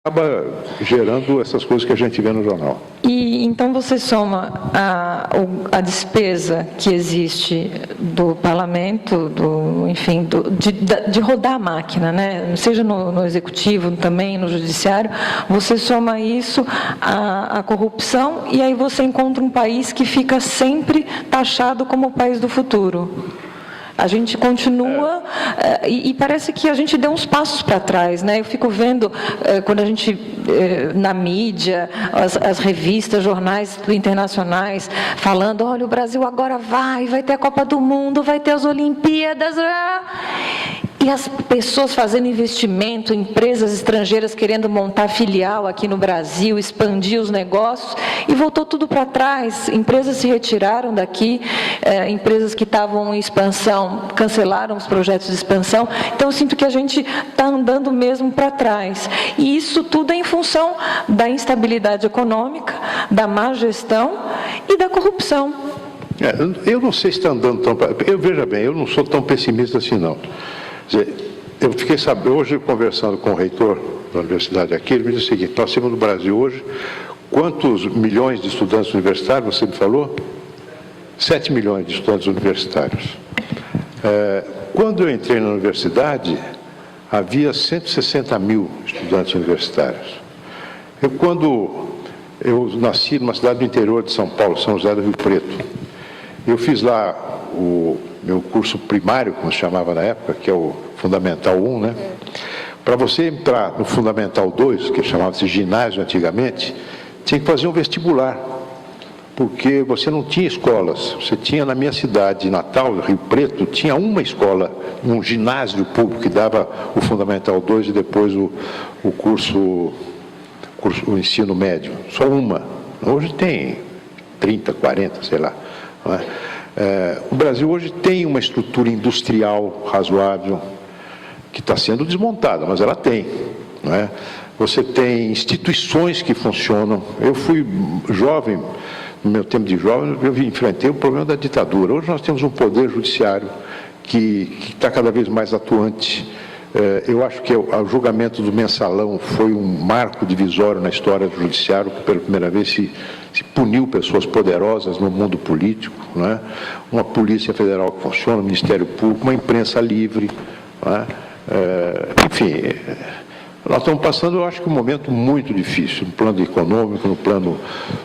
acaba gerando essas coisas que a gente vê no jornal. E então você soma a despesa que existe do parlamento, enfim, de rodar a máquina, né? Seja no executivo, também no judiciário, você soma isso à corrupção e aí você encontra um país que fica sempre taxado como o país do futuro. A gente continua, e parece que a gente deu uns passos para trás, né? Eu fico vendo, quando a gente, na mídia, as revistas, jornais internacionais, falando, olha, o Brasil agora vai ter a Copa do Mundo, vai ter as Olimpíadas, e as pessoas fazendo investimento, empresas estrangeiras querendo montar filial aqui no Brasil, expandir os negócios, e voltou tudo para trás. Empresas se retiraram daqui, empresas que estavam em expansão cancelaram os projetos de expansão. Então, eu sinto que a gente está andando mesmo para trás. E isso tudo é em função da instabilidade econômica, da má gestão e da corrupção. Eu não sei se está andando tão... Veja bem, eu não sou tão pessimista assim, não. Quer dizer, eu fiquei sabendo, hoje, conversando com o reitor da universidade aqui, ele me disse o seguinte: nós temos no Brasil hoje, quantos milhões de estudantes universitários, você me falou? 7 milhões de estudantes universitários. Quando eu entrei na universidade, havia 160 mil estudantes universitários. Quando eu nasci numa cidade do interior de São Paulo, São José do Rio Preto, eu fiz lá o meu curso primário, como se chamava na época, que é o Fundamental 1, né? Para você entrar no Fundamental 2, que chamava-se ginásio antigamente, tinha que fazer um vestibular, porque você não tinha escolas. Você tinha, na minha cidade natal, Rio Preto, tinha uma escola, um ginásio público que dava o Fundamental 2 e depois o ensino médio, só uma. Hoje tem 30, 40, sei lá, não é? O Brasil hoje tem uma estrutura industrial razoável, que está sendo desmontada, mas ela tem, não é? Você tem instituições que funcionam. Eu fui jovem, no meu tempo de jovem, eu enfrentei o problema da ditadura. Hoje nós temos um poder judiciário que está cada vez mais atuante. Eu acho que o julgamento do Mensalão foi um marco divisório na história do judiciário, que pela primeira vez se puniu pessoas poderosas no mundo político, não é? Uma polícia federal que funciona, um Ministério Público, uma imprensa livre, não é? Enfim, nós estamos passando, eu acho que um momento muito difícil, no plano econômico, no plano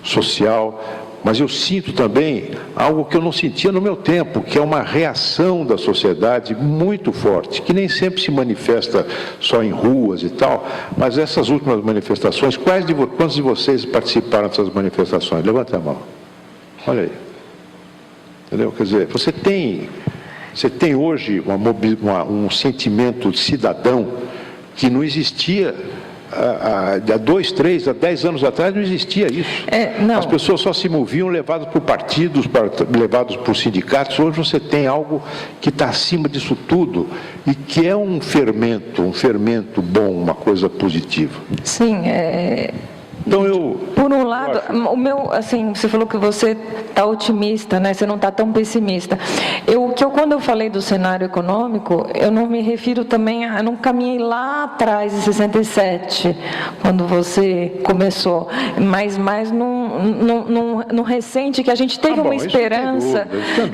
social, mas eu sinto também algo que eu não sentia no meu tempo, que é uma reação da sociedade muito forte, que nem sempre se manifesta só em ruas e tal, mas essas últimas manifestações, quantos de vocês participaram dessas manifestações? Levanta a mão. Olha aí. Entendeu? Quer dizer, você tem hoje um sentimento de cidadão que não existia há 2, 3, há 10 anos atrás. Não existia isso. As pessoas só se moviam levadas por partidos, levados por sindicatos. Hoje você tem algo que está acima disso tudo e que é um fermento bom, uma coisa positiva. Sim, Então por um lado, o meu, assim, você falou que você está otimista, né? Você não está tão pessimista. Quando eu falei do cenário econômico, eu não me refiro também, eu não caminhei lá atrás, em 67, quando você começou, mas mais num recente, que a gente teve uma esperança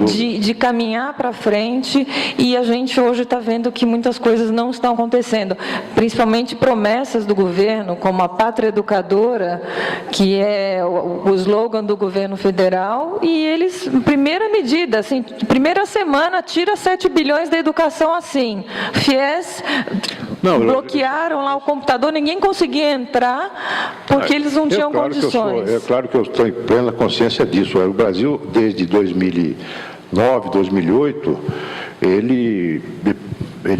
de caminhar para frente, e a gente hoje está vendo que muitas coisas não estão acontecendo, principalmente promessas do governo, como a Pátria Educadora, que é o slogan do governo federal, e eles, primeira medida, assim, primeira semana, tira 7 bilhões da educação assim. FIES bloquearam lá o computador, ninguém conseguia entrar, porque eles não tinham condições. É claro que eu estou em plena consciência disso. O Brasil, desde 2009, 2008, ele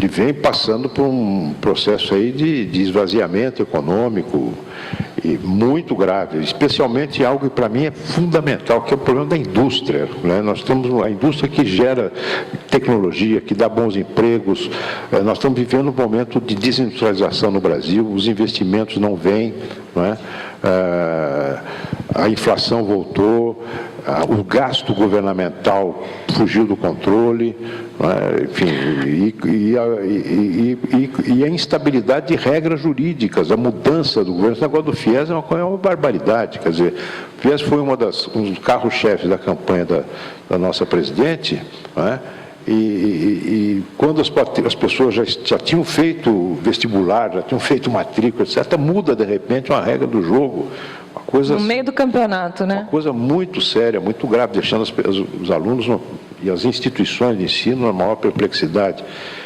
vem passando por um processo aí de esvaziamento econômico e muito grave, especialmente algo que para mim é fundamental, que é o problema da indústria, né? Nós temos a indústria que gera tecnologia, que dá bons empregos. Nós estamos vivendo um momento de desindustrialização no Brasil, os investimentos não vêm, não é? A inflação voltou, o gasto governamental fugiu do controle, enfim, e a instabilidade de regras jurídicas, a mudança do governo. Esse negócio do FIES é uma barbaridade, quer dizer, o FIES foi um dos carros-chefes da campanha da nossa presidente, e quando as pessoas já tinham feito vestibular, já tinham feito matrícula, etc., muda de repente uma regra do jogo. Uma coisa, no meio do campeonato, né? Uma coisa muito séria, muito grave, deixando os alunos e as instituições de ensino na maior perplexidade.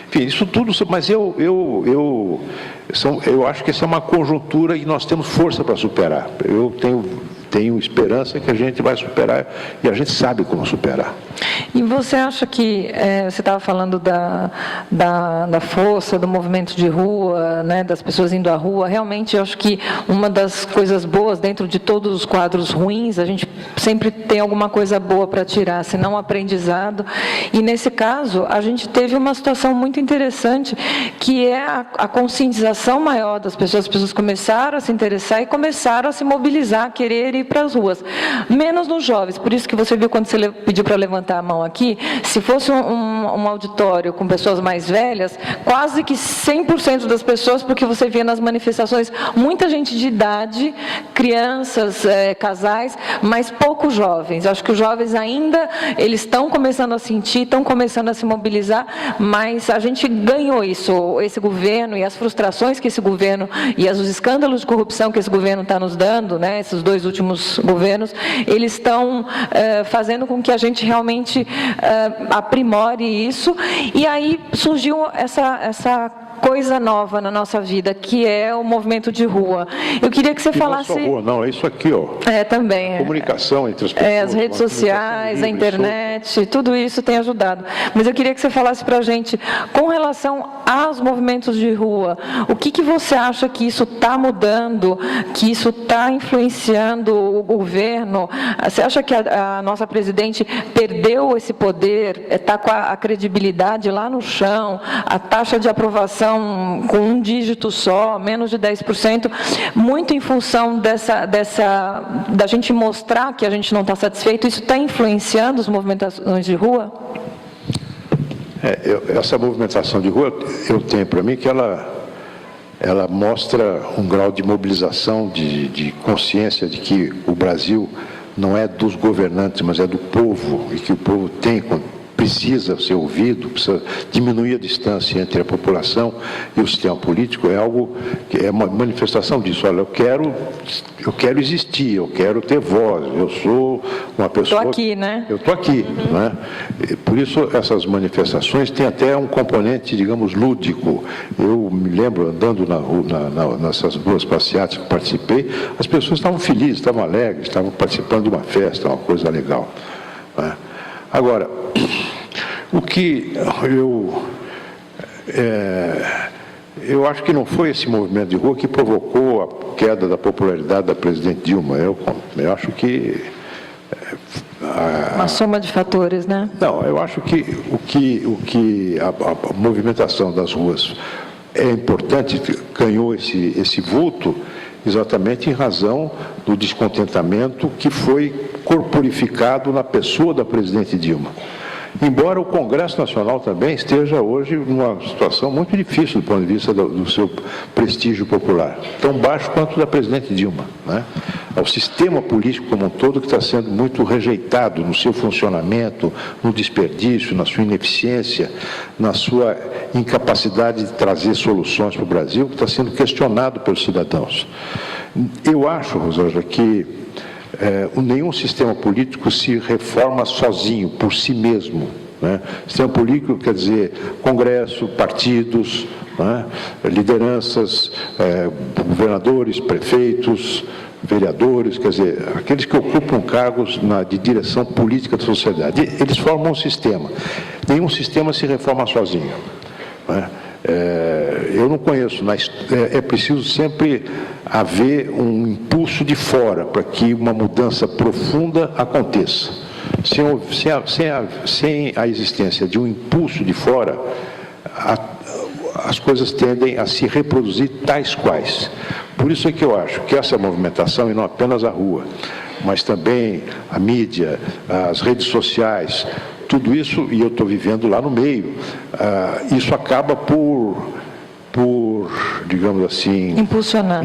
Enfim, isso tudo, mas eu acho que essa é uma conjuntura e nós temos força para superar. Eu tenho esperança que a gente vai superar e a gente sabe como superar. E você acha que, você estava falando da força, do movimento de rua, né, das pessoas indo à rua, realmente eu acho que uma das coisas boas, dentro de todos os quadros ruins, a gente sempre tem alguma coisa boa para tirar, senão um aprendizado. E nesse caso, a gente teve uma situação muito interessante, que é a conscientização maior das pessoas. As pessoas começaram a se interessar e começaram a se mobilizar, a querer ir para as ruas. Menos nos jovens, por isso que você viu quando você pediu para levantar a mão aqui, se fosse um auditório com pessoas mais velhas, quase que 100% das pessoas, porque você via nas manifestações muita gente de idade, crianças, casais, mas poucos jovens. Acho que os jovens ainda, eles estão começando a sentir, estão começando a se mobilizar, mas a gente ganhou isso, esse governo e as frustrações que esse governo e os escândalos de corrupção que esse governo está nos dando, né, esses 2 últimos governos, eles estão fazendo com que a gente realmente aprimore isso, e aí surgiu essa coisa nova na nossa vida, que é o movimento de rua. Eu queria que você falasse... Não é só rua, não, é isso aqui, ó. Também. Comunicação entre as pessoas. As redes sociais, a internet, tudo isso tem ajudado. Mas eu queria que você falasse para a gente, com relação aos movimentos de rua, o que você acha que isso está mudando, que isso está influenciando o governo? Você acha que a nossa presidente perdeu esse poder, está com a credibilidade lá no chão, a taxa de aprovação com um dígito só, menos de 10%, muito em função da gente mostrar que a gente não está satisfeito? Isso está influenciando as movimentações de rua? Essa movimentação de rua, eu tenho para mim que ela mostra um grau de mobilização, de consciência de que o Brasil não é dos governantes, mas é do povo, e que o povo precisa ser ouvido, precisa diminuir a distância entre a população e o sistema político. É algo que é uma manifestação disso. Olha, eu quero existir, eu quero ter voz, eu sou uma pessoa... Estou aqui, né? Eu estou aqui, né? Por isso, essas manifestações têm até um componente, digamos, lúdico. Eu me lembro, andando nessas duas passeatas que participei, as pessoas estavam felizes, estavam alegres, estavam participando de uma festa, uma coisa legal, né? Agora, o que eu acho que não foi esse movimento de rua que provocou a queda da popularidade da presidente Dilma. Eu acho que... uma soma de fatores, né? Não, eu acho que a movimentação das ruas é importante, ganhou esse vulto exatamente em razão do descontentamento que foi corporificado na pessoa da presidente Dilma. Embora o Congresso Nacional também esteja hoje numa situação muito difícil do ponto de vista do seu prestígio popular, tão baixo quanto o da presidente Dilma, né? O sistema político como um todo que está sendo muito rejeitado no seu funcionamento, no desperdício, na sua ineficiência, na sua incapacidade de trazer soluções para o Brasil, que está sendo questionado pelos cidadãos. Eu acho, Rosângela, que nenhum sistema político se reforma sozinho, por si mesmo, né? Sistema político quer dizer Congresso, partidos, né? Lideranças, governadores, prefeitos, vereadores, quer dizer, aqueles que ocupam cargos de direção política da sociedade. Eles formam um sistema. Nenhum sistema se reforma sozinho, né? Eu não conheço, mas é preciso sempre haver um impulso de fora para que uma mudança profunda aconteça. Sem a existência de um impulso de fora, as coisas tendem a se reproduzir tais quais. Por isso é que eu acho que essa movimentação, e não apenas a rua, mas também a mídia, as redes sociais, tudo isso, e eu estou vivendo lá no meio, isso acaba por, digamos assim... Impulsionar.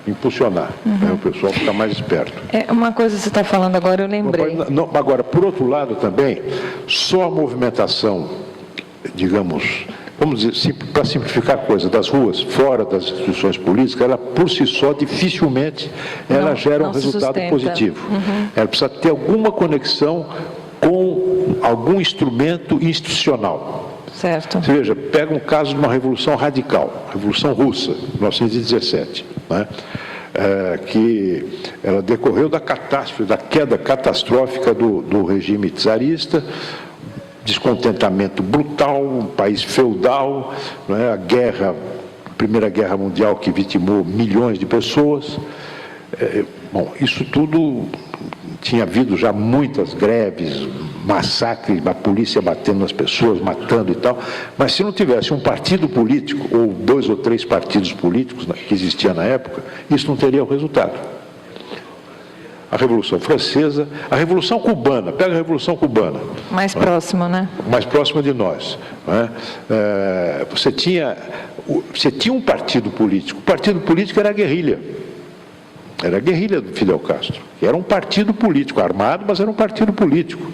O pessoal fica mais esperto. Uma coisa que você está falando agora, eu lembrei. Agora, por outro lado também, só a movimentação, digamos, vamos dizer, para simplificar a coisa, das ruas, fora das instituições políticas, ela por si só, dificilmente, ela gera um resultado positivo. Ela precisa ter alguma conexão com algum instrumento institucional. Certo. Você veja, pega um caso de uma revolução radical, a Revolução Russa, 1917, né? Que ela decorreu da catástrofe, da queda catastrófica do regime czarista, descontentamento brutal, um país feudal, né? A Primeira Guerra Mundial que vitimou milhões de pessoas. Bom, isso tudo tinha havido já muitas greves, massacres, a polícia batendo nas pessoas, matando e tal, mas se não tivesse um partido político, ou 2 ou 3 partidos políticos que existiam na época, isso não teria o resultado. A Revolução Francesa, a Revolução Cubana, pega a Revolução Cubana. Mais próxima, né? Mais próxima de nós. Né? Você tinha um partido político, o partido político era a guerrilha. Era a guerrilha do Fidel Castro, que era um partido político, armado, mas era um partido político,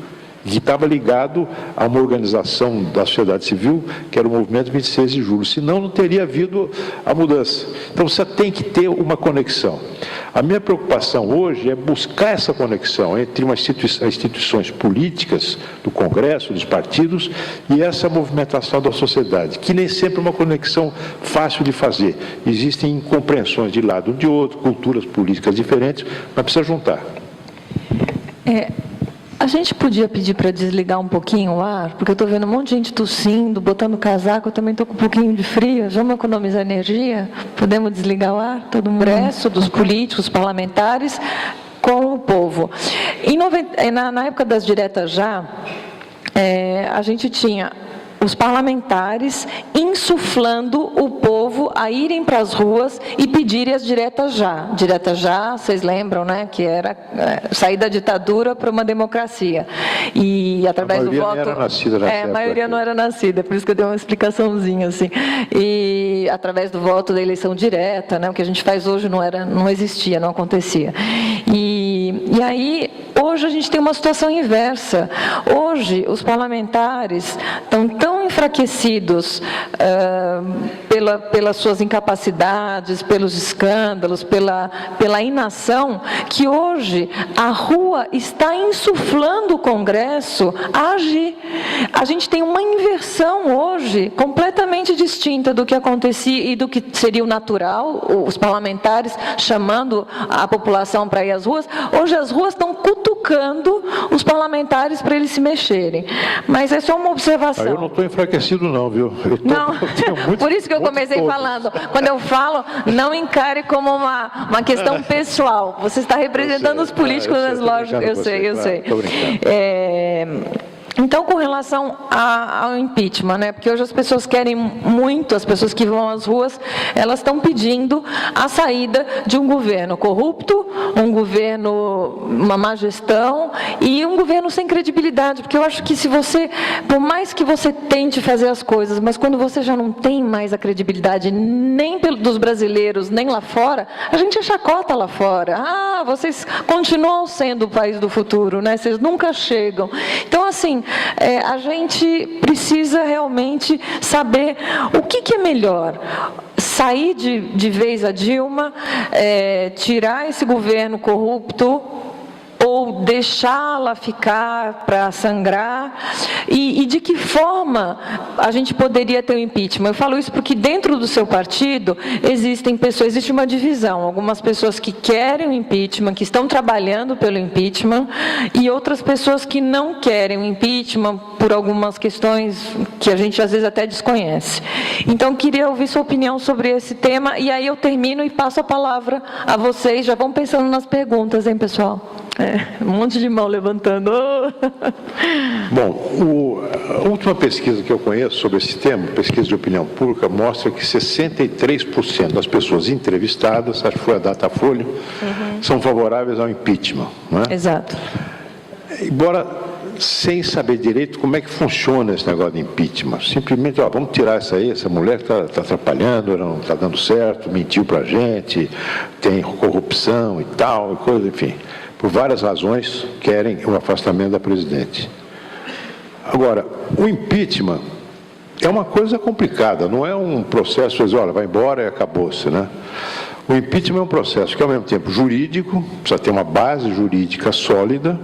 que estava ligado a uma organização da sociedade civil, que era o Movimento 26 de Julho, senão não teria havido a mudança. Então você tem que ter uma conexão. A minha preocupação hoje é buscar essa conexão entre as instituições políticas, do Congresso, dos partidos, e essa movimentação da sociedade, que nem sempre é uma conexão fácil de fazer. Existem incompreensões de lado ou de outro, culturas políticas diferentes, mas precisa juntar. A gente podia pedir para desligar um pouquinho o ar, porque eu estou vendo um monte de gente tossindo, botando casaco, eu também estou com um pouquinho de frio, vamos economizar energia? Podemos desligar o ar? Todo mundo? Congresso dos políticos, parlamentares, com o povo. Na época das diretas já, a gente tinha os parlamentares insuflando o povo a irem para as ruas e pedirem as diretas já. Diretas já, vocês lembram, né? Que era sair da ditadura para uma democracia. E através do voto... A maioria não era nascida nessa época. A maioria não era nascida, por isso que eu dei uma explicaçãozinha assim. E através do voto da eleição direta, né? O que a gente faz hoje não existia, não acontecia. E aí, hoje a gente tem uma situação inversa. Hoje, os parlamentares estão tão enfraquecidos pelas suas incapacidades, pelos escândalos, pela inação, que hoje a rua está insuflando o Congresso a agir. A gente tem uma inversão hoje completamente distinta do que acontecia e do que seria o natural, os parlamentares chamando a população para ir às ruas. Hoje as ruas estão cutucando os parlamentares para eles se mexerem. Mas é só uma observação. Eu não estou enfraquecido não, viu? Não, por isso que eu comecei falando. Quando eu falo, não encare como uma questão pessoal. Você está representando os políticos, mas lógico, eu sei. Estou brincando. Então, com relação ao impeachment, né? Porque hoje as pessoas querem muito, as pessoas que vão às ruas, elas estão pedindo a saída de um governo corrupto, um governo, uma má gestão e um governo sem credibilidade, porque eu acho que se você, por mais que você tente fazer as coisas, mas quando você já não tem mais a credibilidade nem dos brasileiros, nem lá fora, a gente chacota lá fora. Ah, vocês continuam sendo o país do futuro, né? Vocês nunca chegam. Então, assim, a gente precisa realmente saber o que é melhor. Sair de vez a Dilma, tirar esse governo corrupto, ou deixá-la ficar para sangrar, e de que forma a gente poderia ter o impeachment? Eu falo isso porque dentro do seu partido existe uma divisão, algumas pessoas que querem o impeachment, que estão trabalhando pelo impeachment, e outras pessoas que não querem o impeachment por algumas questões que a gente às vezes até desconhece. Então, queria ouvir sua opinião sobre esse tema, e aí eu termino e passo a palavra a vocês. Já vão pensando nas perguntas, hein, pessoal? Um monte de mão levantando. Bom, a última pesquisa que eu conheço sobre esse tema, pesquisa de opinião pública, mostra que 63% das pessoas entrevistadas, acho que foi a Datafolha, são favoráveis ao impeachment. Não é? Exato. Embora sem saber direito como é que funciona esse negócio de impeachment. Simplesmente, vamos tirar essa mulher que está atrapalhando, não está dando certo, mentiu para a gente, tem corrupção e tal, coisa, enfim. Por várias razões, querem o afastamento da presidente. Agora, o impeachment é uma coisa complicada, não é um processo, olha, vai embora e acabou-se, né? O impeachment é um processo que, ao mesmo tempo, jurídico, precisa ter uma base jurídica sólida,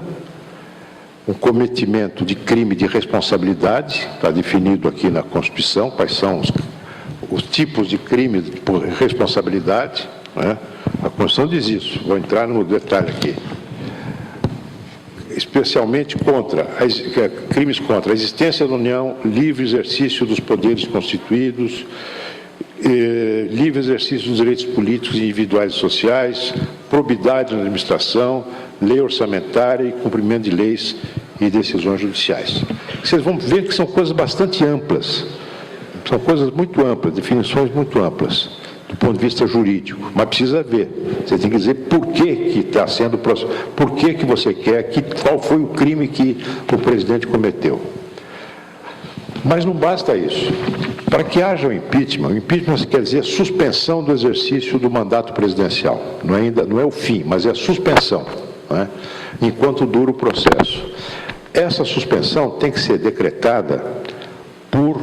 um cometimento de crime de responsabilidade, está definido aqui na Constituição, quais são os tipos de crime por responsabilidade, né? A Constituição diz isso, vou entrar no detalhe aqui. Especialmente crimes contra a existência da União, livre exercício dos poderes constituídos, livre exercício dos direitos políticos individuais e sociais, probidade na administração, lei orçamentária e cumprimento de leis e decisões judiciais. Vocês vão ver que são coisas bastante amplas, são coisas muito amplas, definições muito amplas, do ponto de vista jurídico, mas precisa ver, você tem que dizer por que está sendo, por que você quer, qual foi o crime que o presidente cometeu. Mas não basta isso. Para que haja o impeachment quer dizer suspensão do exercício do mandato presidencial, não é o fim, mas é a suspensão, não é? Enquanto dura o processo. Essa suspensão tem que ser decretada por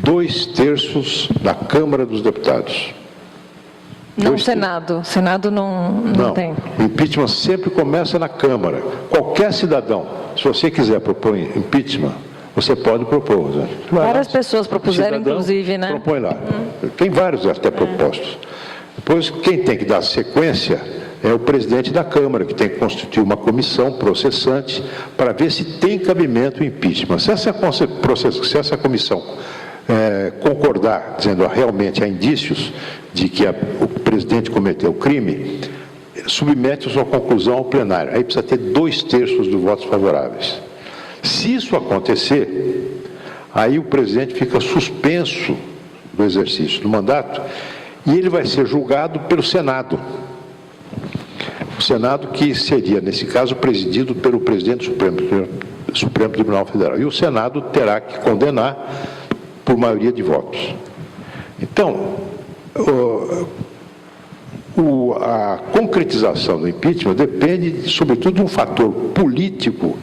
2/3 da Câmara dos Deputados. Não o Senado. O Senado não tem. O impeachment sempre começa na Câmara. Qualquer cidadão, se você quiser propor impeachment, você pode propor. Né? Várias pessoas propuseram, inclusive, né? Propõe lá. Tem vários até propostos. Depois, quem tem que dar sequência é o presidente da Câmara, que tem que constituir uma comissão processante para ver se tem cabimento o impeachment. Se essa comissão concordar, dizendo realmente há indícios de que o presidente cometeu crime, submete a sua conclusão ao plenário. Aí precisa ter 2/3 dos votos favoráveis. Se isso acontecer, aí o presidente fica suspenso do exercício do mandato e ele vai ser julgado pelo Senado. O Senado que seria, nesse caso, presidido pelo presidente do Supremo Tribunal Federal. E o Senado terá que condenar por maioria de votos. Então, a concretização do impeachment depende, sobretudo, de um fator político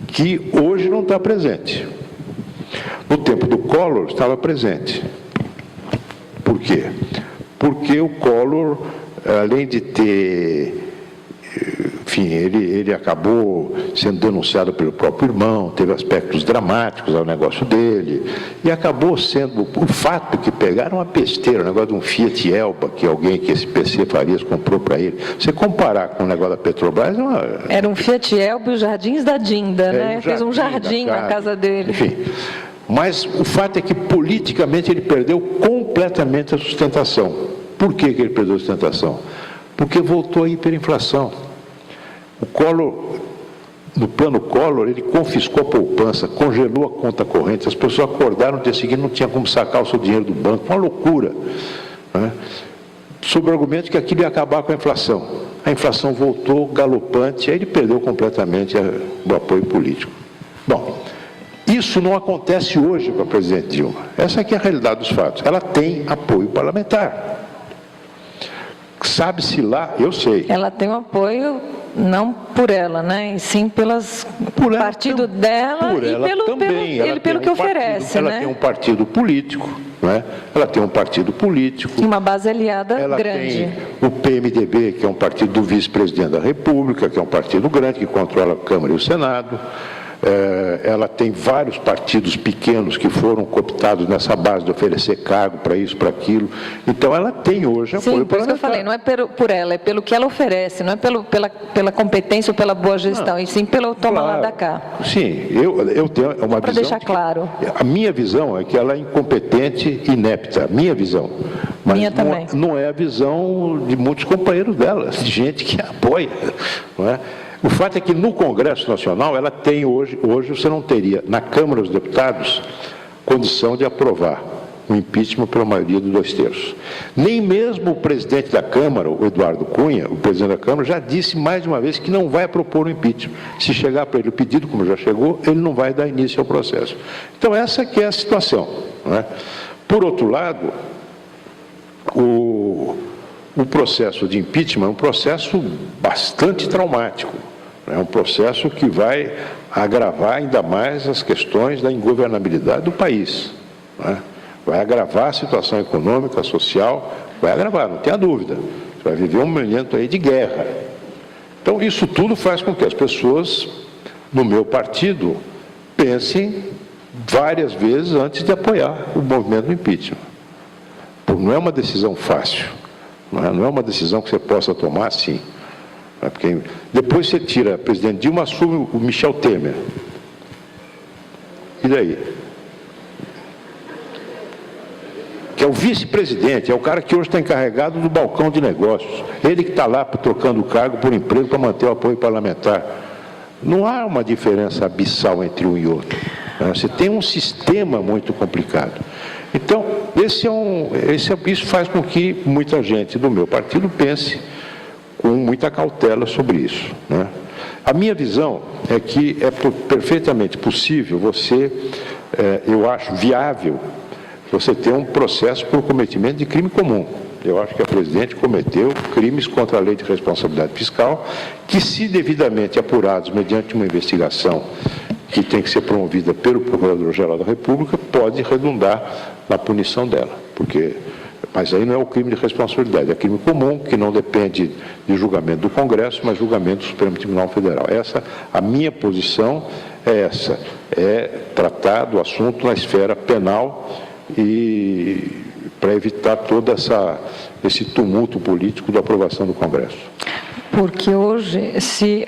que hoje não está presente. No tempo do Collor, estava presente. Por quê? Porque o Collor, além de ter... Enfim, ele acabou sendo denunciado pelo próprio irmão, teve aspectos dramáticos ao negócio dele, e acabou sendo, o fato que pegaram uma besteira, o negócio de um Fiat Elba, que alguém que esse PC Farias comprou para ele. Você comparar com o negócio da Petrobras... Era um Fiat Elba e os Jardins da Dinda, né? Fez um jardim na casa dele. Enfim, mas o fato é que politicamente ele perdeu completamente a sustentação. Por que ele perdeu a sustentação? Porque voltou a hiperinflação. O Collor, no plano Collor, ele confiscou a poupança, congelou a conta corrente, as pessoas acordaram no dia seguinte, não tinha como sacar o seu dinheiro do banco, uma loucura, né? Sob o argumento que aquilo ia acabar com a inflação. A inflação voltou galopante, aí ele perdeu completamente o apoio político. Bom, isso não acontece hoje com a presidente Dilma. Essa aqui é a realidade dos fatos. Ela tem apoio parlamentar. Sabe-se lá, eu sei. Ela tem um apoio, não por ela, né? E sim pelo partido dela e pelo que oferece, né? Ela tem um partido político, né? Ela tem um partido político. E uma base aliada grande. Ela tem o PMDB, que é um partido do vice-presidente da República, que é um partido grande, que controla a Câmara e o Senado. ela tem vários partidos pequenos que foram cooptados nessa base de oferecer cargo para isso, para aquilo. Então, ela tem hoje apoio Sim, por isso que eu parlamentar. falei, não é por ela, é pelo que ela oferece, não é pela competência ou pela boa gestão, e sim pelo toma lá da cá. Sim, eu tenho uma visão... Para deixar claro. A minha visão é que ela é incompetente e inepta, minha visão. Mas minha também. Não é a visão de muitos companheiros dela, de gente que a apoia, não é? O fato é que no Congresso Nacional ela tem hoje você não teria na Câmara dos Deputados condição de aprovar o impeachment pela maioria dos 2/3. Nem mesmo o presidente da Câmara, o Eduardo Cunha, o presidente da Câmara, já disse mais de uma vez que não vai propor o impeachment. Se chegar para ele o pedido, como já chegou, ele não vai dar início ao processo. Então essa que é a situação, não é? Por outro lado, o processo de impeachment é um processo bastante traumático. É um processo que vai agravar ainda mais as questões da ingovernabilidade do país. Né? Vai agravar a situação econômica, social, vai agravar, não tenha dúvida. Você vai viver um momento aí de guerra. Então, isso tudo faz com que as pessoas, no meu partido, pensem várias vezes antes de apoiar o movimento do impeachment. Porque não é uma decisão fácil. Não é uma decisão que você possa tomar assim. Porque depois você tira o presidente Dilma, assume o Michel Temer. E daí? Que é o vice-presidente, é o cara que hoje está encarregado do balcão de negócios. Ele que está lá trocando o cargo por emprego para manter o apoio parlamentar. Não há uma diferença abissal entre um e outro. Você tem um sistema muito complicado. Então, isso faz com que muita gente do meu partido pense com muita cautela sobre isso, né? A minha visão é que é perfeitamente possível eu acho viável, você ter um processo por cometimento de crime comum. Eu acho que a presidente cometeu crimes contra a lei de responsabilidade fiscal, que, se devidamente apurados mediante uma investigação que tem que ser promovida pelo Procurador-Geral da República, pode redundar na punição dela, mas aí não é o crime de responsabilidade, é crime comum, que não depende de julgamento do Congresso, mas julgamento do Supremo Tribunal Federal. A minha posição é essa, é tratar do assunto na esfera penal e para evitar todo esse tumulto político da aprovação do Congresso. Porque hoje, se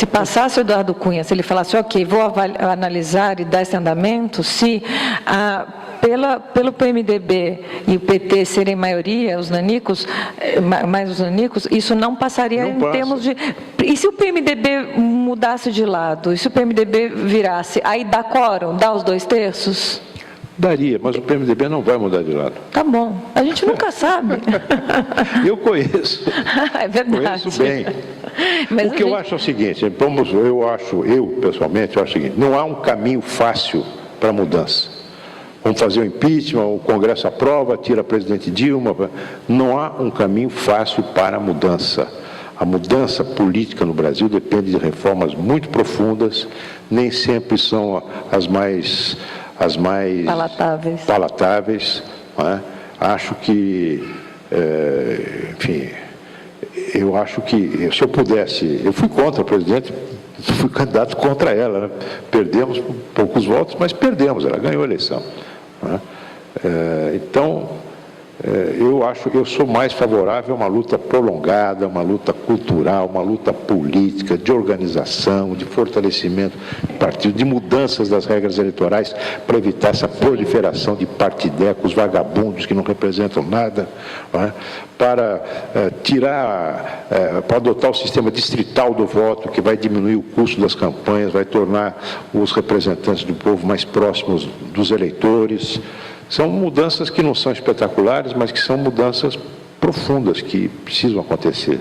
passasse o Eduardo Cunha, se ele falasse, ok, vou analisar e dar esse andamento, se pelo PMDB e o PT serem maioria, os nanicos, mais os nanicos, isso não passaria em termos de... E se o PMDB mudasse de lado? E se o PMDB virasse? Aí dá quórum? Dá os 2/3? Daria, mas o PMDB não vai mudar de lado. Tá bom. A gente nunca sabe. Eu conheço. É verdade. Conheço bem. Mas o que eu acho é o seguinte, eu pessoalmente acho o seguinte, não há um caminho fácil para a mudança. Vamos fazer o impeachment, o Congresso aprova, tira a presidente Dilma. Não há um caminho fácil para a mudança. A mudança política no Brasil depende de reformas muito profundas, nem sempre são as mais palatáveis, não é? Acho que, enfim, eu acho que, se eu pudesse, eu fui contra a presidente, fui candidato contra ela, né? Perdemos poucos votos, mas perdemos, ela ganhou a eleição, não é? Eu sou mais favorável a uma luta prolongada, uma luta cultural, uma luta política, de organização, de fortalecimento do partido, de mudanças das regras eleitorais para evitar essa proliferação de partidecos, vagabundos que não representam nada, não é? Para adotar o sistema distrital do voto, que vai diminuir o custo das campanhas, vai tornar os representantes do povo mais próximos dos eleitores. São mudanças que não são espetaculares, mas que são mudanças profundas que precisam acontecer.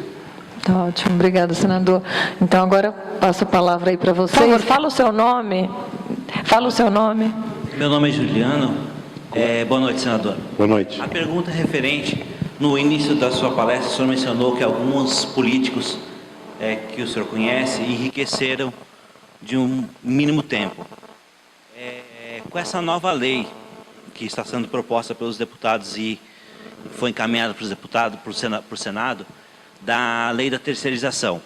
Tá ótimo, obrigada, senador. Então, agora passo a palavra aí para você. Por favor, fala o seu nome. Fala o seu nome. Meu nome é Juliano. Boa noite, senador. Boa noite. A pergunta é referente, no início da sua palestra, o senhor mencionou que alguns políticos que o senhor conhece enriqueceram de um mínimo tempo. Com essa nova lei que está sendo proposta pelos deputados e foi encaminhada para os deputados, para o Senado, da lei da terceirização.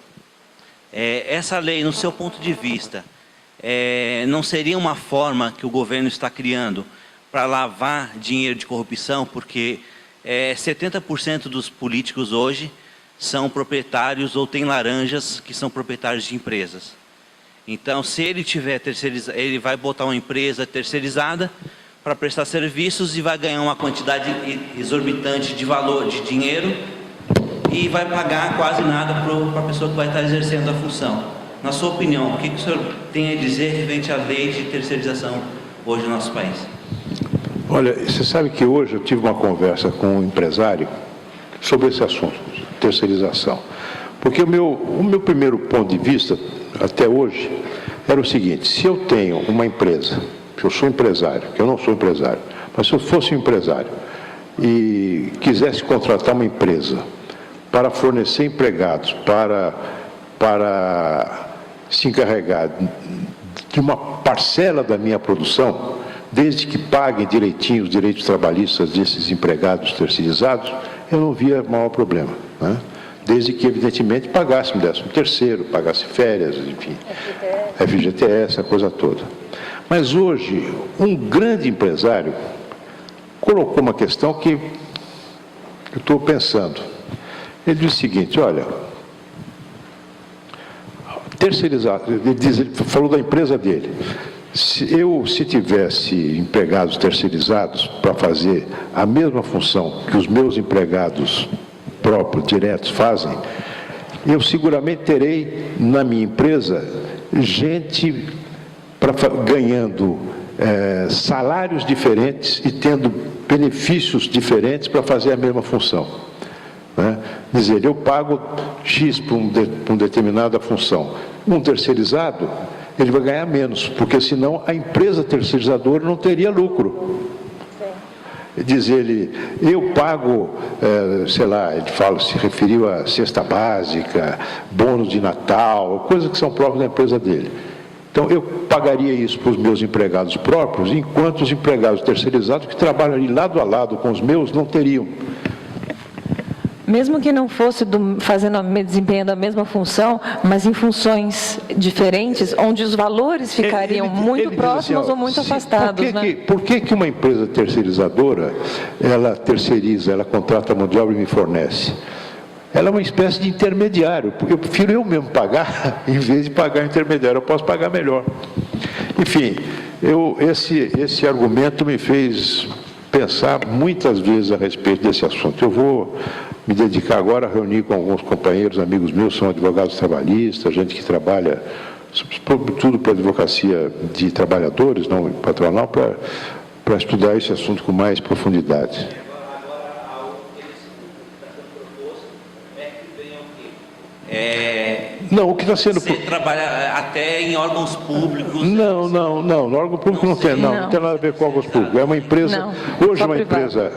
Essa lei, no seu ponto de vista, não seria uma forma que o governo está criando para lavar dinheiro de corrupção, porque 70% dos políticos hoje são proprietários ou têm laranjas que são proprietários de empresas. Então, se ele tiver terceirizado, ele vai botar uma empresa terceirizada para prestar serviços e vai ganhar uma quantidade exorbitante de valor, de dinheiro, e vai pagar quase nada para a pessoa que vai estar exercendo a função. Na sua opinião, o que o senhor tem a dizer referente à lei de terceirização hoje no nosso país? Olha, você sabe que hoje eu tive uma conversa com um empresário sobre esse assunto, terceirização. Porque o meu primeiro ponto de vista, até hoje, era o seguinte: se eu tenho uma empresa, que eu sou empresário, que eu não sou empresário, mas se eu fosse um empresário e quisesse contratar uma empresa para fornecer empregados, para se encarregar de uma parcela da minha produção, desde que paguem direitinho os direitos trabalhistas desses empregados terceirizados, eu não via maior problema, né? Desde que, evidentemente, pagasse um 13º, pagasse férias, enfim, FGTS, a coisa toda. Mas hoje, um grande empresário colocou uma questão que eu estou pensando. Ele disse o seguinte: olha, terceirizar, ele falou da empresa dele. Se tivesse empregados terceirizados para fazer a mesma função que os meus empregados próprios, diretos, fazem, eu seguramente terei na minha empresa gente ganhando salários diferentes e tendo benefícios diferentes para fazer a mesma função, né? Dizer, eu pago X para uma determinada função. Um terceirizado, ele vai ganhar menos, porque senão a empresa terceirizadora não teria lucro. Diz ele, eu pago, sei lá, ele se referiu a cesta básica, bônus de Natal, coisas que são próprias da empresa dele. Então, eu pagaria isso para os meus empregados próprios, enquanto os empregados terceirizados, que trabalham ali lado a lado com os meus, não teriam. Mesmo que não fosse desempenhando a mesma função, mas em funções diferentes, onde os valores ficariam muito próximos ou muito afastados. Por que uma empresa terceirizadora, ela terceiriza, ela contrata a mão de obra e me fornece? Ela é uma espécie de intermediário, porque eu prefiro eu mesmo pagar, em vez de pagar o intermediário, eu posso pagar melhor. Enfim, esse argumento me fez pensar muitas vezes a respeito desse assunto. Eu vou me dedicar agora a reunir com alguns companheiros, amigos meus, são advogados trabalhistas, gente que trabalha, sobretudo para a advocacia de trabalhadores, não patronal, para estudar esse assunto com mais profundidade. Não, o que está sendo... Você trabalha até em órgãos públicos? Não, no órgão público não tem nada a ver com órgãos públicos. É uma empresa, hoje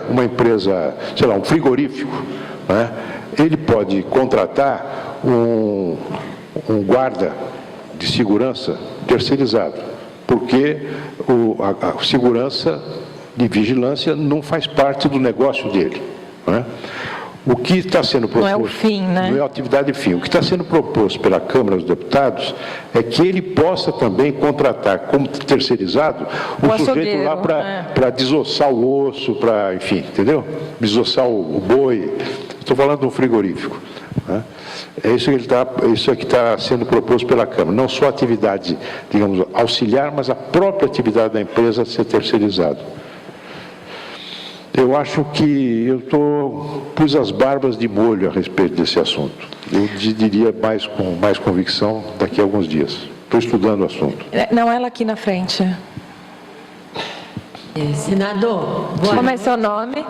uma empresa, sei lá, um frigorífico, né? Ele pode contratar um guarda de segurança terceirizado, porque a segurança de vigilância não faz parte do negócio dele, né? O que está sendo proposto... Não é o fim, né? Não é a atividade fim. O que está sendo proposto pela Câmara dos Deputados é que ele possa também contratar como terceirizado o sujeito lá para desossar o osso, para, enfim, entendeu? Desossar o boi. Estou falando de um frigorífico, né? É isso que está sendo proposto pela Câmara. Não só a atividade, digamos, auxiliar, mas a própria atividade da empresa ser terceirizada. Eu acho que pus as barbas de molho a respeito desse assunto. Eu diria com mais convicção daqui a alguns dias. Estou estudando o assunto. Não, ela aqui na frente. Senador, como é seu nome?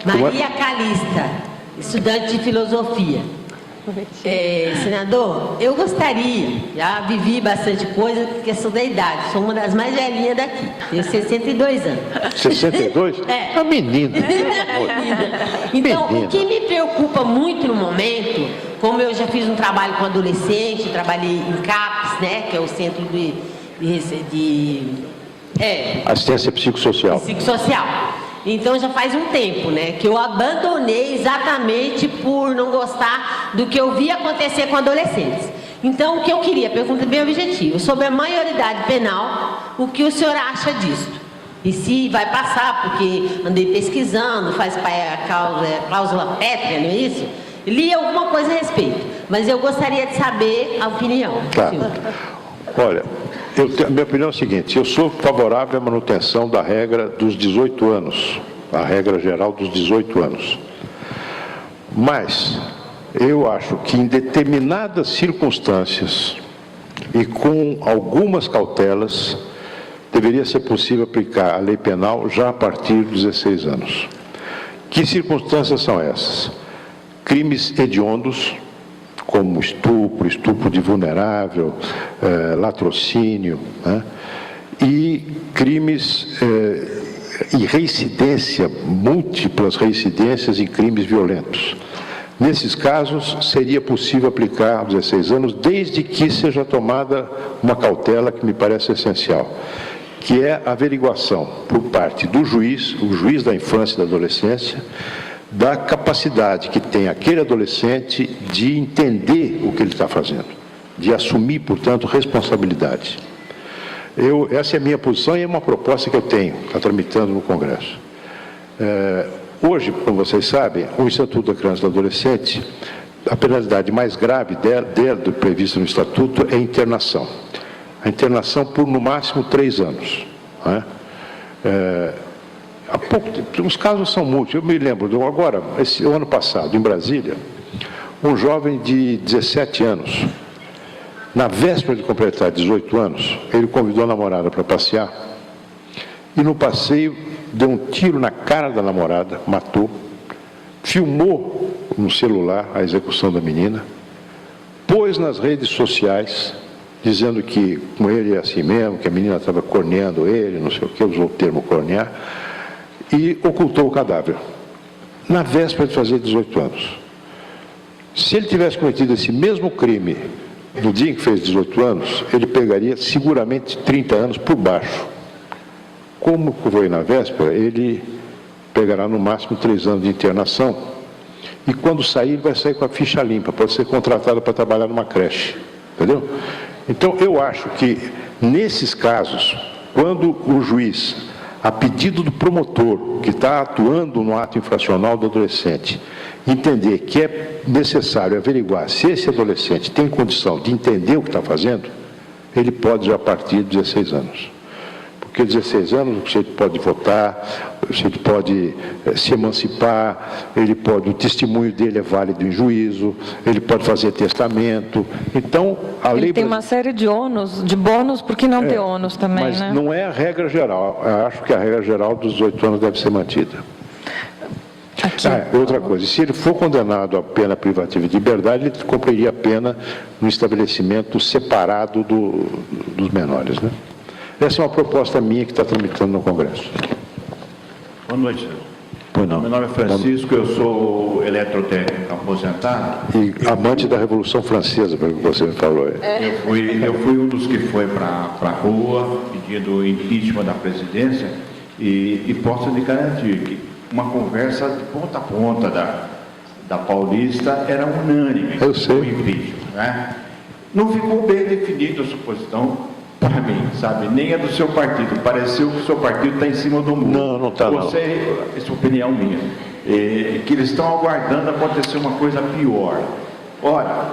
Maria Calista, estudante de filosofia. Senador, eu gostaria, já vivi bastante coisa, questão da idade, sou uma das mais velhinhas daqui, tenho 62 anos. 62? É. Uma menina. Então, o que me preocupa muito no momento, como eu já fiz um trabalho com adolescente, trabalhei em CAPS, né, que é o Centro de Assistência Psicossocial. Então já faz um tempo, né, que eu abandonei exatamente por não gostar do que eu vi acontecer com adolescentes. Então, o que eu queria, pergunta bem objetiva, sobre a maioridade penal, o que o senhor acha disso? E se vai passar, porque andei pesquisando, faz cláusula pétrea, não é isso? Li alguma coisa a respeito, mas eu gostaria de saber a opinião. Claro. Olha, a minha opinião é a seguinte: eu sou favorável à manutenção da regra dos 18 anos, a regra geral dos 18 anos. Mas eu acho que em determinadas circunstâncias e com algumas cautelas, deveria ser possível aplicar a lei penal já a partir dos 16 anos. Que circunstâncias são essas? Crimes hediondos, como estupro de vulnerável, latrocínio, né? E crimes e reincidência, múltiplas reincidências em crimes violentos. Nesses casos, seria possível aplicar aos 16 anos, desde que seja tomada uma cautela que me parece essencial, que é a averiguação por parte do juiz, o juiz da infância e da adolescência, da capacidade que tem aquele adolescente de entender o que ele está fazendo, de assumir, portanto, responsabilidade. Essa é a minha posição e é uma proposta que eu tenho, está tramitando no Congresso. Hoje, como vocês sabem, o Estatuto da Criança e do Adolescente, a penalidade mais grave do previsto no Estatuto é a internação. A internação por, no máximo, 3 anos. Né? Os casos são múltiplos. Eu me lembro, agora, o ano passado, em Brasília, um jovem de 17 anos, na véspera de completar 18 anos, ele convidou a namorada para passear e, no passeio, deu um tiro na cara da namorada, matou, filmou no celular a execução da menina, pôs nas redes sociais, dizendo que com ele é assim mesmo, que a menina estava corneando ele, não sei o que, usou o termo cornear, e ocultou o cadáver, na véspera de fazer 18 anos. Se ele tivesse cometido esse mesmo crime no dia em que fez 18 anos, ele pegaria seguramente 30 anos por baixo. Como foi na véspera, ele pegará no máximo 3 anos de internação, e quando sair, ele vai sair com a ficha limpa, pode ser contratado para trabalhar numa creche, entendeu? Então, eu acho que, nesses casos, quando o juiz, a pedido do promotor, que está atuando no ato infracional do adolescente, entender que é necessário averiguar se esse adolescente tem condição de entender o que está fazendo, ele pode já partir de 16 anos. Porque 16 anos o sujeito pode votar, o sujeito pode se emancipar, o testemunho dele é válido em juízo, ele pode fazer testamento. Então, a lei... Ele tem uma série de ônus, de bônus, porque não tem ônus também, mas né? Não é a regra geral. Eu acho que a regra geral dos 18 anos deve ser mantida. Outra coisa, se ele for condenado à pena privativa de liberdade, ele cumpriria a pena no estabelecimento separado dos menores, né? Essa é uma proposta minha que está tramitando no Congresso. Boa noite, senhor. Pois não. Meu nome é Francisco, eu sou eletrotécnico aposentado. E amante da Revolução Francesa, pelo que você me falou. Eu fui um dos que foi para a rua pedindo o impeachment da presidência e posso lhe garantir que uma conversa de ponta a ponta da Paulista era unânime. Eu sei. O impeachment, né? Não ficou bem definida a suposição para mim, sabe? Nem é do seu partido. Pareceu que o seu partido está em cima do muro. Não está, não. Essa é opinião minha. Que eles estão aguardando acontecer uma coisa pior. Ora,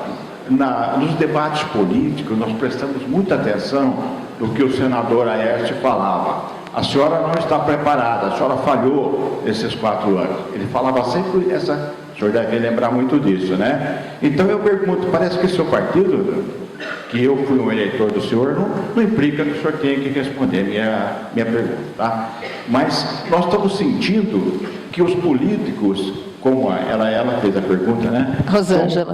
nos debates políticos, nós prestamos muita atenção no que o senador Aécio falava. A senhora não está preparada, a senhora falhou esses 4 anos. Ele falava sempre essa... O senhor deve lembrar muito disso, né? Então eu pergunto, parece que o seu partido... que eu fui um eleitor do senhor, não implica que o senhor tenha que responder minha pergunta, tá? Mas nós estamos sentindo que os políticos, como ela fez a pergunta, né? Rosângela.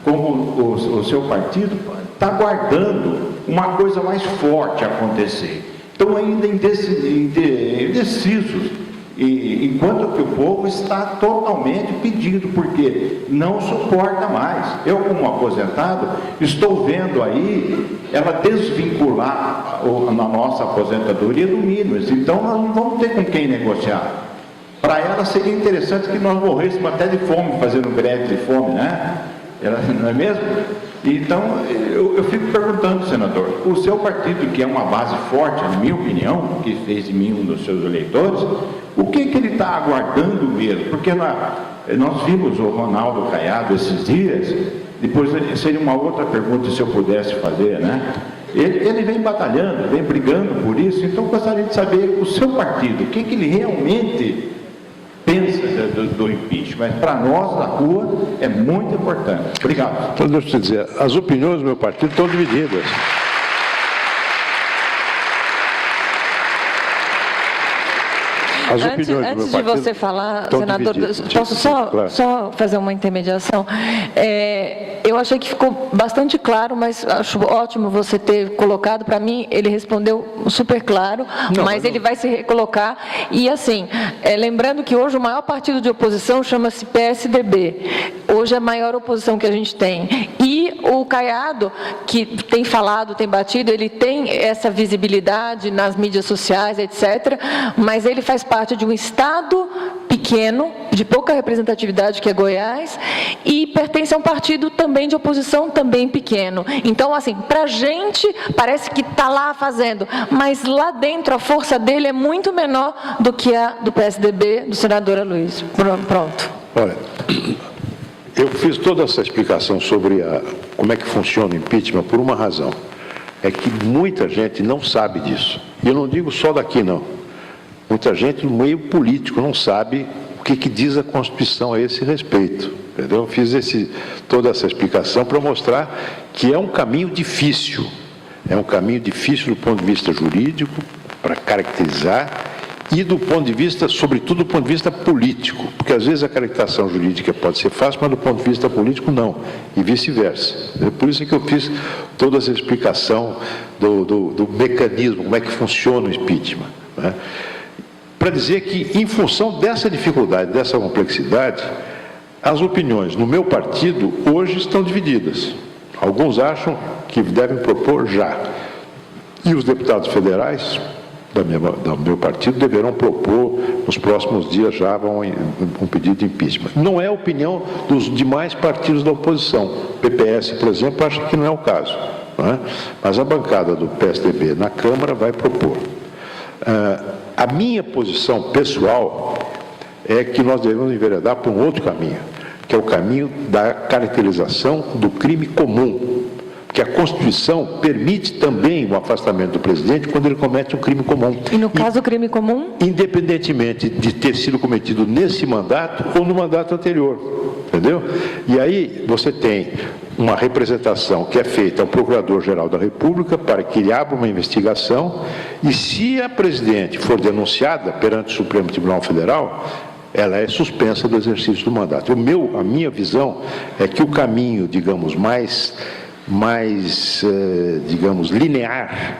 Como o seu partido está aguardando uma coisa mais forte acontecer. Estão ainda indecisos. Enquanto que o povo está totalmente pedindo, porque não suporta mais. Eu, como aposentado, estou vendo aí ela desvincular na nossa aposentadoria do Minas. Então, nós não vamos ter com quem negociar. Para ela seria interessante que nós morrêssemos até de fome, fazendo greve de fome, né? Não é mesmo? Então, eu fico perguntando, senador, o seu partido, que é uma base forte, na minha opinião, que fez de mim um dos seus eleitores, o que ele está aguardando mesmo? Porque nós vimos o Ronaldo Caiado esses dias, depois seria uma outra pergunta se eu pudesse fazer, né? Ele vem batalhando, vem brigando por isso, então eu gostaria de saber o seu partido, o que ele realmente pensa do impeachment. Mas para nós, da rua, é muito importante. Obrigado. Então, deixa eu te dizer, as opiniões do meu partido estão divididas. Antes de você falar, senador, posso só fazer uma intermediação? Eu achei que ficou bastante claro, mas acho ótimo você ter colocado. Para mim, ele respondeu super claro, mas ele vai se recolocar. E assim, lembrando que hoje o maior partido de oposição chama-se PSDB. Hoje é a maior oposição que a gente tem. E o Caiado, que tem falado, tem batido, ele tem essa visibilidade nas mídias sociais, etc., mas ele faz parte de um estado pequeno, de pouca representatividade, que é Goiás, e pertence a um partido também de oposição, também pequeno. Então, assim, para a gente, parece que está lá fazendo, mas lá dentro a força dele é muito menor do que a do PSDB, do senador Aloysio. Pronto. Olha, eu fiz toda essa explicação sobre como é que funciona o impeachment por uma razão. É que muita gente não sabe disso. E eu não digo só daqui, não. Muita gente no meio político não sabe o que diz a Constituição a esse respeito. Entendeu? Eu fiz toda essa explicação para mostrar que é um caminho difícil. É um caminho difícil do ponto de vista jurídico, para caracterizar, e do ponto de vista, sobretudo do ponto de vista político, porque às vezes a caracterização jurídica pode ser fácil, mas do ponto de vista político não, e vice-versa. É por isso que eu fiz toda essa explicação do mecanismo, como é que funciona o impeachment, né? Para dizer que, em função dessa dificuldade, dessa complexidade, as opiniões no meu partido hoje estão divididas. Alguns acham que devem propor já, e os deputados federais do meu partido deverão propor nos próximos dias já um pedido de impeachment. Não é a opinião dos demais partidos da oposição. O PPS, por exemplo, acha que não é o caso, não é? Mas a bancada do PSDB na Câmara vai propor. A minha posição pessoal é que nós devemos enveredar por um outro caminho, que é o caminho da caracterização do crime comum. Porque a Constituição permite também o afastamento do presidente quando ele comete um crime comum. E no caso do crime comum? Independentemente de ter sido cometido nesse mandato ou no mandato anterior. Entendeu? E aí você tem uma representação que é feita ao Procurador-Geral da República para que ele abra uma investigação, e se a presidente for denunciada perante o Supremo Tribunal Federal, ela é suspensa do exercício do mandato. A minha visão é que o caminho, digamos, mais linear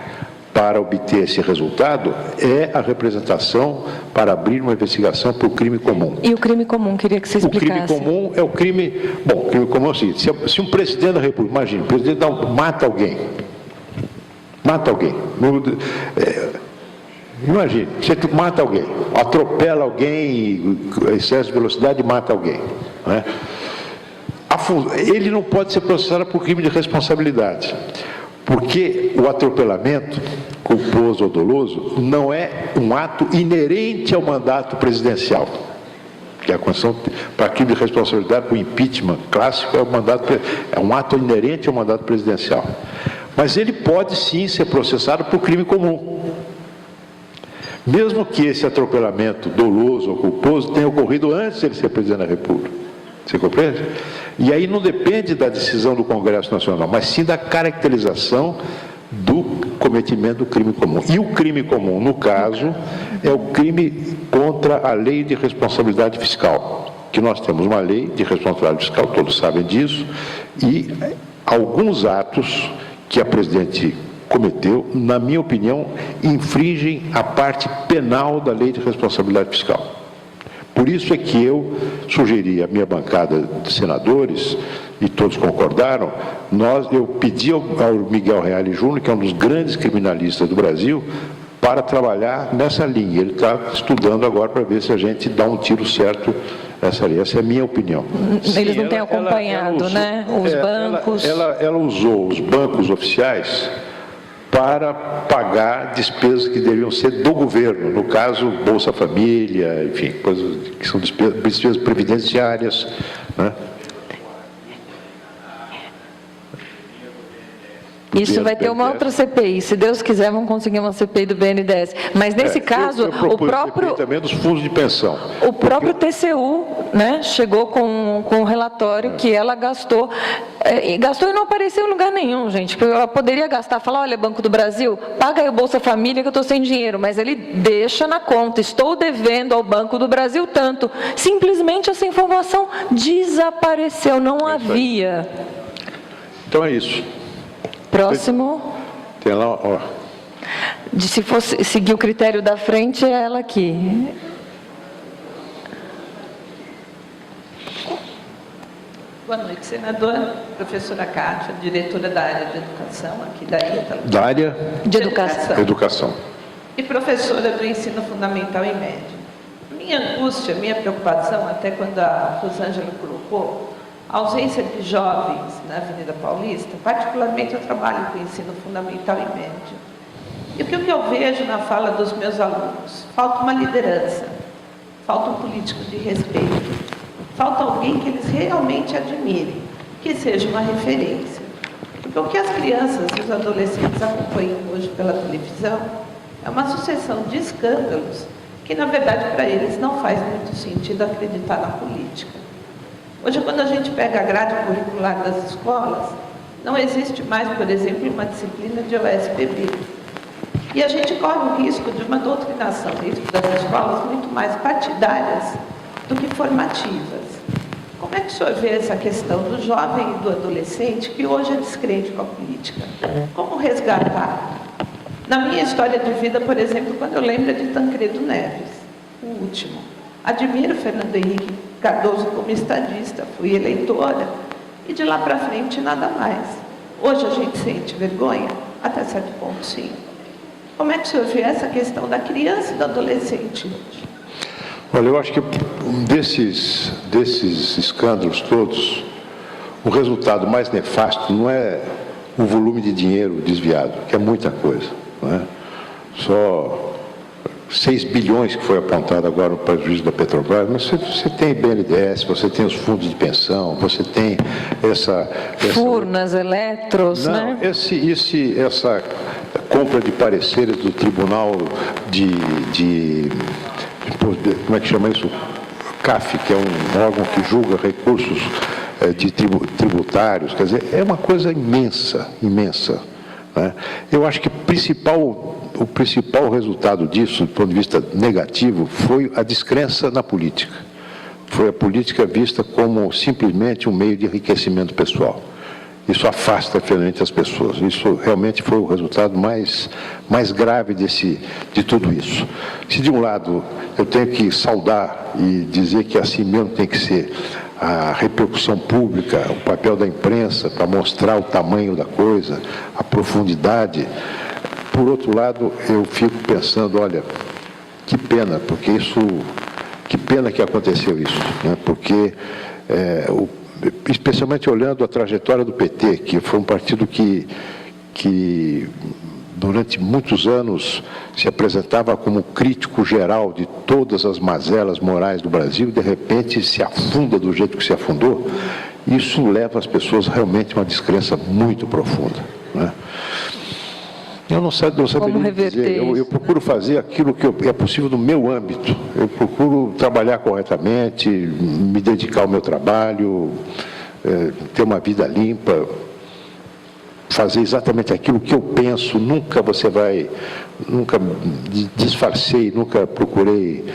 para obter esse resultado é a representação para abrir uma investigação por crime comum. E o crime comum, queria que você explicasse. O crime comum é o crime... Bom, o crime comum é o seguinte, se um presidente da República, imagina, o presidente mata alguém. Imagine, você mata alguém, atropela alguém, excesso de velocidade e mata alguém, não é? Ele não pode ser processado por crime de responsabilidade, porque o atropelamento, culposo ou doloso, não é um ato inerente ao mandato presidencial. Que a Constituição, para crime de responsabilidade, o impeachment clássico é um ato inerente ao mandato presidencial. Mas ele pode sim ser processado por crime comum, mesmo que esse atropelamento doloso ou culposo tenha ocorrido antes de ele ser presidente da República. Você compreende? E aí não depende da decisão do Congresso Nacional, mas sim da caracterização do cometimento do crime comum. E o crime comum, no caso, é o crime contra a lei de responsabilidade fiscal, que nós temos uma lei de responsabilidade fiscal, todos sabem disso, e alguns atos que a presidente cometeu, na minha opinião, infringem a parte penal da lei de responsabilidade fiscal. Por isso é que eu sugeri à minha bancada de senadores, e todos concordaram, eu pedi ao Miguel Reale Júnior, que é um dos grandes criminalistas do Brasil, para trabalhar nessa linha. Ele está estudando agora para ver se a gente dá um tiro certo essa é a minha opinião. Eles não têm acompanhado, né? Os bancos. Ela usou os bancos oficiais para pagar despesas que deveriam ser do governo, no caso, Bolsa Família, enfim, coisas que são despesas previdenciárias, né? Isso vai ter uma outra CPI. Se Deus quiser, vamos conseguir uma CPI do BNDES. Mas nesse caso, o próprio CPI também dos fundos de pensão. O próprio TCU, né, chegou com um relatório que ela gastou e não apareceu em lugar nenhum, gente. Porque ela poderia gastar, falar, olha, Banco do Brasil, paga aí o Bolsa Família que eu estou sem dinheiro, mas ele deixa na conta, estou devendo ao Banco do Brasil tanto. Simplesmente essa informação desapareceu, não havia. Então é isso. Próximo. Tem lá, ó. Se fosse seguir o critério da frente, é ela aqui. Boa noite, senadora. Professora Kátia, diretora da área de educação aqui da Ítalo. Da área? De educação. Educação. E professora do ensino fundamental e médio. Minha angústia, minha preocupação, até quando a Rosângela colocou, a ausência de jovens na Avenida Paulista, particularmente eu trabalho com ensino fundamental e médio. E o que eu vejo na fala dos meus alunos? Falta uma liderança, falta um político de respeito, falta alguém que eles realmente admirem, que seja uma referência. Porque o que as crianças e os adolescentes acompanham hoje pela televisão é uma sucessão de escândalos que, na verdade, para eles não faz muito sentido acreditar na política. Hoje, quando a gente pega a grade curricular das escolas, não existe mais, por exemplo, uma disciplina de OSPB. E a gente corre o risco de uma doutrinação dentro das escolas muito mais partidárias do que formativas. Como é que o senhor vê essa questão do jovem e do adolescente que hoje é descrente com a política? Como resgatar? Na minha história de vida, por exemplo, quando eu lembro de Tancredo Neves, o último. Admiro Fernando Henrique Cardoso como estadista, fui eleitora, e de lá para frente nada mais. Hoje a gente sente vergonha? Até certo ponto, sim. Como é que o senhor vê essa questão da criança e do adolescente hoje? Olha, eu acho que desses escândalos todos, o resultado mais nefasto não é o volume de dinheiro desviado, que é muita coisa, não é? Só 6 bilhões que foi apontado agora no prejuízo da Petrobras, mas você tem BNDES, você tem os fundos de pensão, você tem essa Furnas, eletros, não, né? Essa compra de pareceres do Tribunal como é que chama isso? CAF, que é um órgão que julga recursos tributários, quer dizer, é uma coisa imensa, imensa. Né? Eu acho que o principal resultado disso, do ponto de vista negativo, foi a descrença na política. Foi a política vista como simplesmente um meio de enriquecimento pessoal. Isso afasta finalmente as pessoas. Isso realmente foi o resultado mais grave de tudo isso. Se de um lado eu tenho que saudar e dizer que assim mesmo tem que ser a repercussão pública, o papel da imprensa para mostrar o tamanho da coisa, a profundidade. Por outro lado, eu fico pensando, olha, que pena, que pena que aconteceu isso, né? Porque, especialmente olhando a trajetória do PT, que foi um partido que durante muitos anos se apresentava como crítico geral de todas as mazelas morais do Brasil, e de repente se afunda do jeito que se afundou, isso leva as pessoas realmente a uma descrença muito profunda, né? Eu não saberia dizer, eu procuro fazer aquilo que é possível no meu âmbito, eu procuro trabalhar corretamente, me dedicar ao meu trabalho, ter uma vida limpa, fazer exatamente aquilo que eu penso, nunca disfarcei, nunca procurei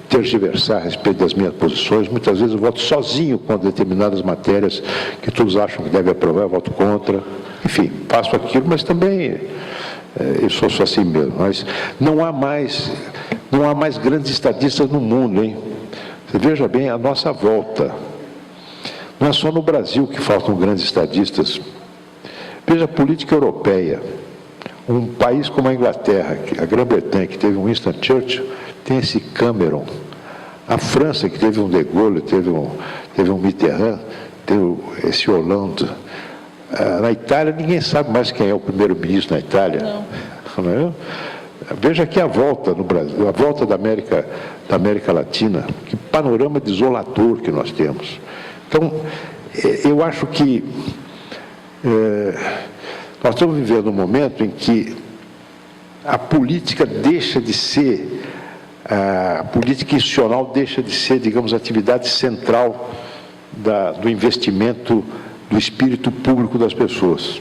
tergiversar a respeito das minhas posições. Muitas vezes eu voto sozinho contra determinadas matérias que todos acham que devem aprovar, eu voto contra. Enfim, faço aquilo, mas também eu sou só assim mesmo. Mas não há mais grandes estadistas no mundo, hein? Você veja bem a nossa volta. Não é só no Brasil que faltam grandes estadistas. Veja a política europeia. Um país como a Inglaterra, a Grã-Bretanha, que teve um Winston Churchill, tem esse Cameron. A França, que teve um De Gaulle, teve um Mitterrand, teve esse Hollande. Na Itália, ninguém sabe mais quem é o primeiro-ministro na Itália. Não é? Veja aqui a volta no Brasil, a volta da América Latina, que panorama desolador que nós temos. Então, eu acho que nós estamos vivendo um momento em que a política deixa de ser, a política institucional deixa de ser, digamos, a atividade central do investimento do espírito público das pessoas.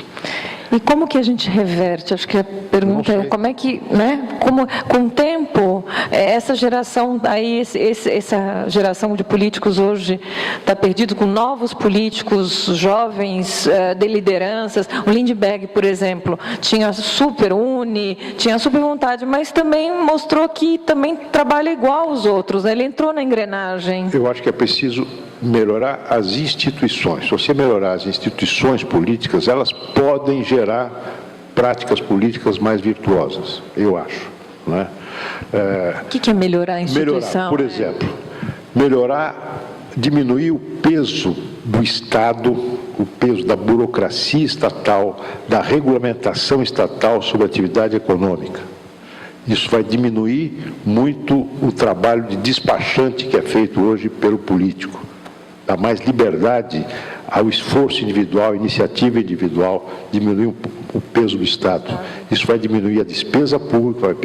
E como que a gente reverte? Acho que a pergunta é como é que, né? Como, com o tempo, essa geração aí, essa geração de políticos hoje está perdido com novos políticos jovens de lideranças. O Lindbergh, por exemplo, tinha super tinha super vontade, mas também mostrou que também trabalha igual aos outros, né? Ele entrou na engrenagem. Eu acho que é preciso melhorar as instituições. Se você melhorar as instituições políticas, elas podem gerar práticas políticas mais virtuosas, eu acho. Não é? O que é melhorar a instituição? Melhorar, por exemplo, diminuir o peso do Estado, o peso da burocracia estatal, da regulamentação estatal sobre a atividade econômica. Isso vai diminuir muito o trabalho de despachante que é feito hoje pelo político. Dá mais liberdade ao esforço individual, iniciativa individual, diminuir o peso do Estado. Isso vai diminuir a despesa pública,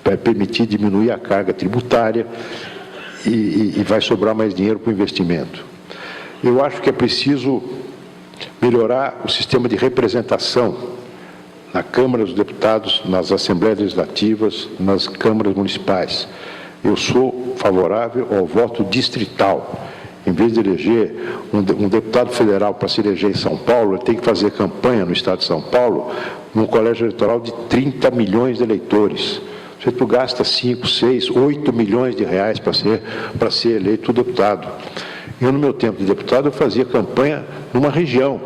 vai permitir diminuir a carga tributária e vai sobrar mais dinheiro para o investimento. Eu acho que é preciso melhorar o sistema de representação na Câmara dos Deputados, nas Assembleias Legislativas, nas câmaras municipais. Eu sou favorável ao voto distrital. Em vez de eleger um deputado federal para se eleger em São Paulo, ele tem que fazer campanha no estado de São Paulo, num colégio eleitoral de 30 milhões de eleitores. Você gasta 5, 6, 8 milhões de reais para ser eleito deputado. Eu, no meu tempo de deputado, eu fazia campanha numa região,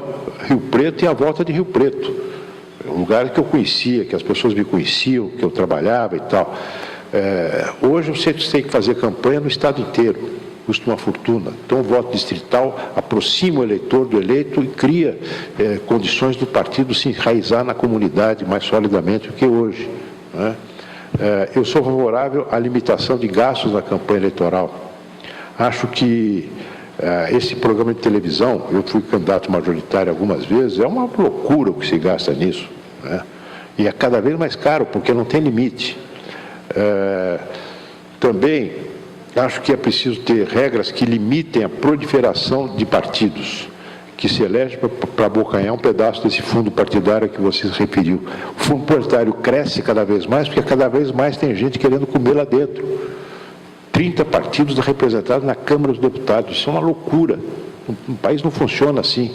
Rio Preto e a volta de Rio Preto. Um lugar que eu conhecia, que as pessoas me conheciam, que eu trabalhava e tal. Hoje você tem que fazer campanha no estado inteiro. Custa uma fortuna. Então, o voto distrital aproxima o eleitor do eleito e cria condições do partido se enraizar na comunidade mais solidamente do que hoje. Né? Eu sou favorável à limitação de gastos na campanha eleitoral. Acho que esse programa de televisão, eu fui candidato majoritário algumas vezes, é uma loucura o que se gasta nisso. Né? E é cada vez mais caro, porque não tem limite. Também acho que é preciso ter regras que limitem a proliferação de partidos, que se elege para abocanhar um pedaço desse fundo partidário que você se referiu. O fundo partidário cresce cada vez mais, porque cada vez mais tem gente querendo comer lá dentro. 30 partidos representados na Câmara dos Deputados, isso é uma loucura. Um país não funciona assim.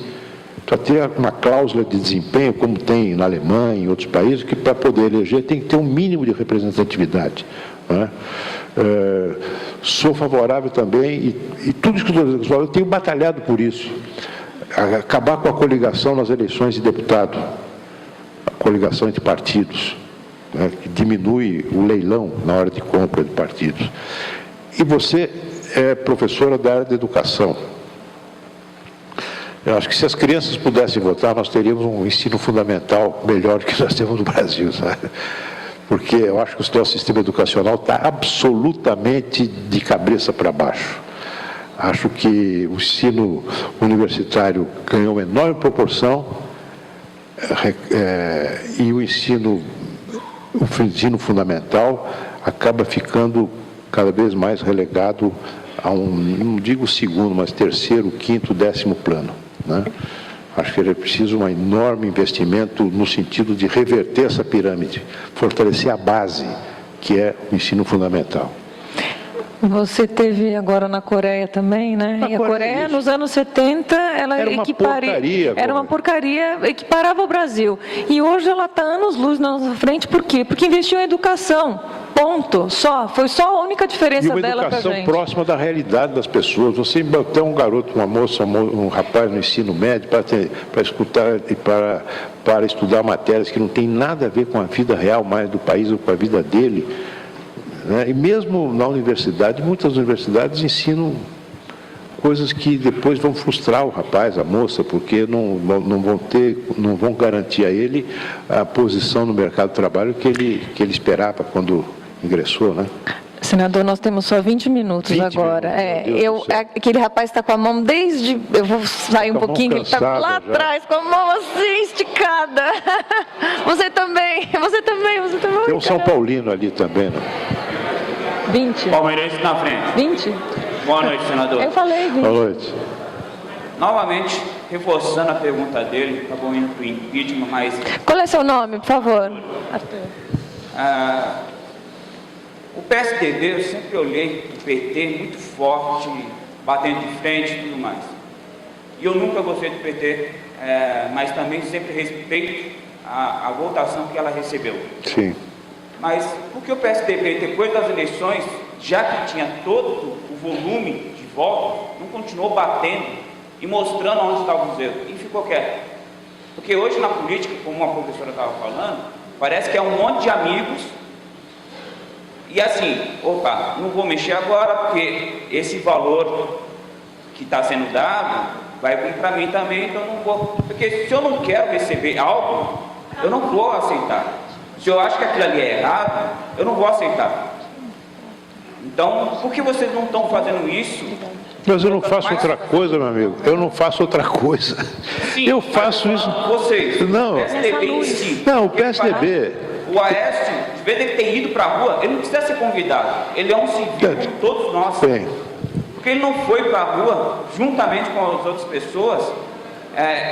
Precisa ter uma cláusula de desempenho, como tem na Alemanha e em outros países, que para poder eleger tem que ter um mínimo de representatividade. Não é? Sou favorável também, e tudo isso que eu tenho batalhado por isso, acabar com a coligação nas eleições de deputado, a coligação entre partidos, né, que diminui o leilão na hora de compra de partidos. E você é professora da área de educação. Eu acho que se as crianças pudessem votar, nós teríamos um ensino fundamental melhor do que nós temos no Brasil, sabe? Porque eu acho que o nosso sistema educacional está absolutamente de cabeça para baixo. Acho que o ensino universitário ganhou uma enorme proporção e o ensino fundamental acaba ficando cada vez mais relegado a não digo segundo, mas terceiro, quinto, 10º plano. Né? Acho que é preciso um enorme investimento no sentido de reverter essa pirâmide, fortalecer a base, que é o ensino fundamental. Você teve agora na Coreia também, né? E a Coreia, nos anos 70, ela era uma porcaria. Era uma porcaria, equiparava o Brasil. E hoje ela está anos-luz na nossa frente, por quê? Porque investiu em educação. Ponto. Foi só a única diferença dela para a gente. E uma educação próxima da realidade das pessoas. Você botar um garoto, uma moça, um rapaz no ensino médio para escutar e para estudar matérias que não tem nada a ver com a vida real mais do país ou com a vida dele, né? E mesmo na universidade, muitas universidades ensinam coisas que depois vão frustrar o rapaz, a moça, porque não vão garantir a ele a posição no mercado de trabalho que ele esperava quando ingressou, né? Senador, nós temos só 20 minutos 20 agora. minutos, Aquele rapaz está com a mão desde... Eu vou sair um pouquinho, ele está lá atrás, com a mão assim, esticada. Você também. Tem um São Paulino ali também, né? 20. Palmeirense na frente. 20? Boa noite, senador. Eu falei 20. Boa noite. Novamente, reforçando a pergunta dele, acabou indo para o impeachment, mas... Qual é seu nome, por favor? Arthur. O PSDB, eu sempre olhei o PT muito forte, batendo de frente e tudo mais. E eu nunca gostei do PT, mas também sempre respeito a votação que ela recebeu. Sim. Mas por que o PSDB, depois das eleições, já que tinha todo o volume de votos, não continuou batendo e mostrando onde estavam os erros? E ficou quieto. Porque hoje na política, como a professora estava falando, parece que é um monte de amigos. E assim, opa, não vou mexer agora, porque esse valor que está sendo dado vai vir para mim também, então não vou. Porque se eu não quero receber algo, eu não vou aceitar. Se eu acho que aquilo ali é errado, eu não vou aceitar. Então, por que vocês não estão fazendo isso? Mas eu não faço outra coisa, meu amigo. Eu não faço outra coisa. Sim, eu faço isso. Vocês, não, o PSDB em si. Não, o PSDB. O Aécio, de vez ele ter ido para a rua, ele não precisa ser convidado. Ele é um civil como todos nós. Sim. Porque ele não foi para a rua, juntamente com as outras pessoas,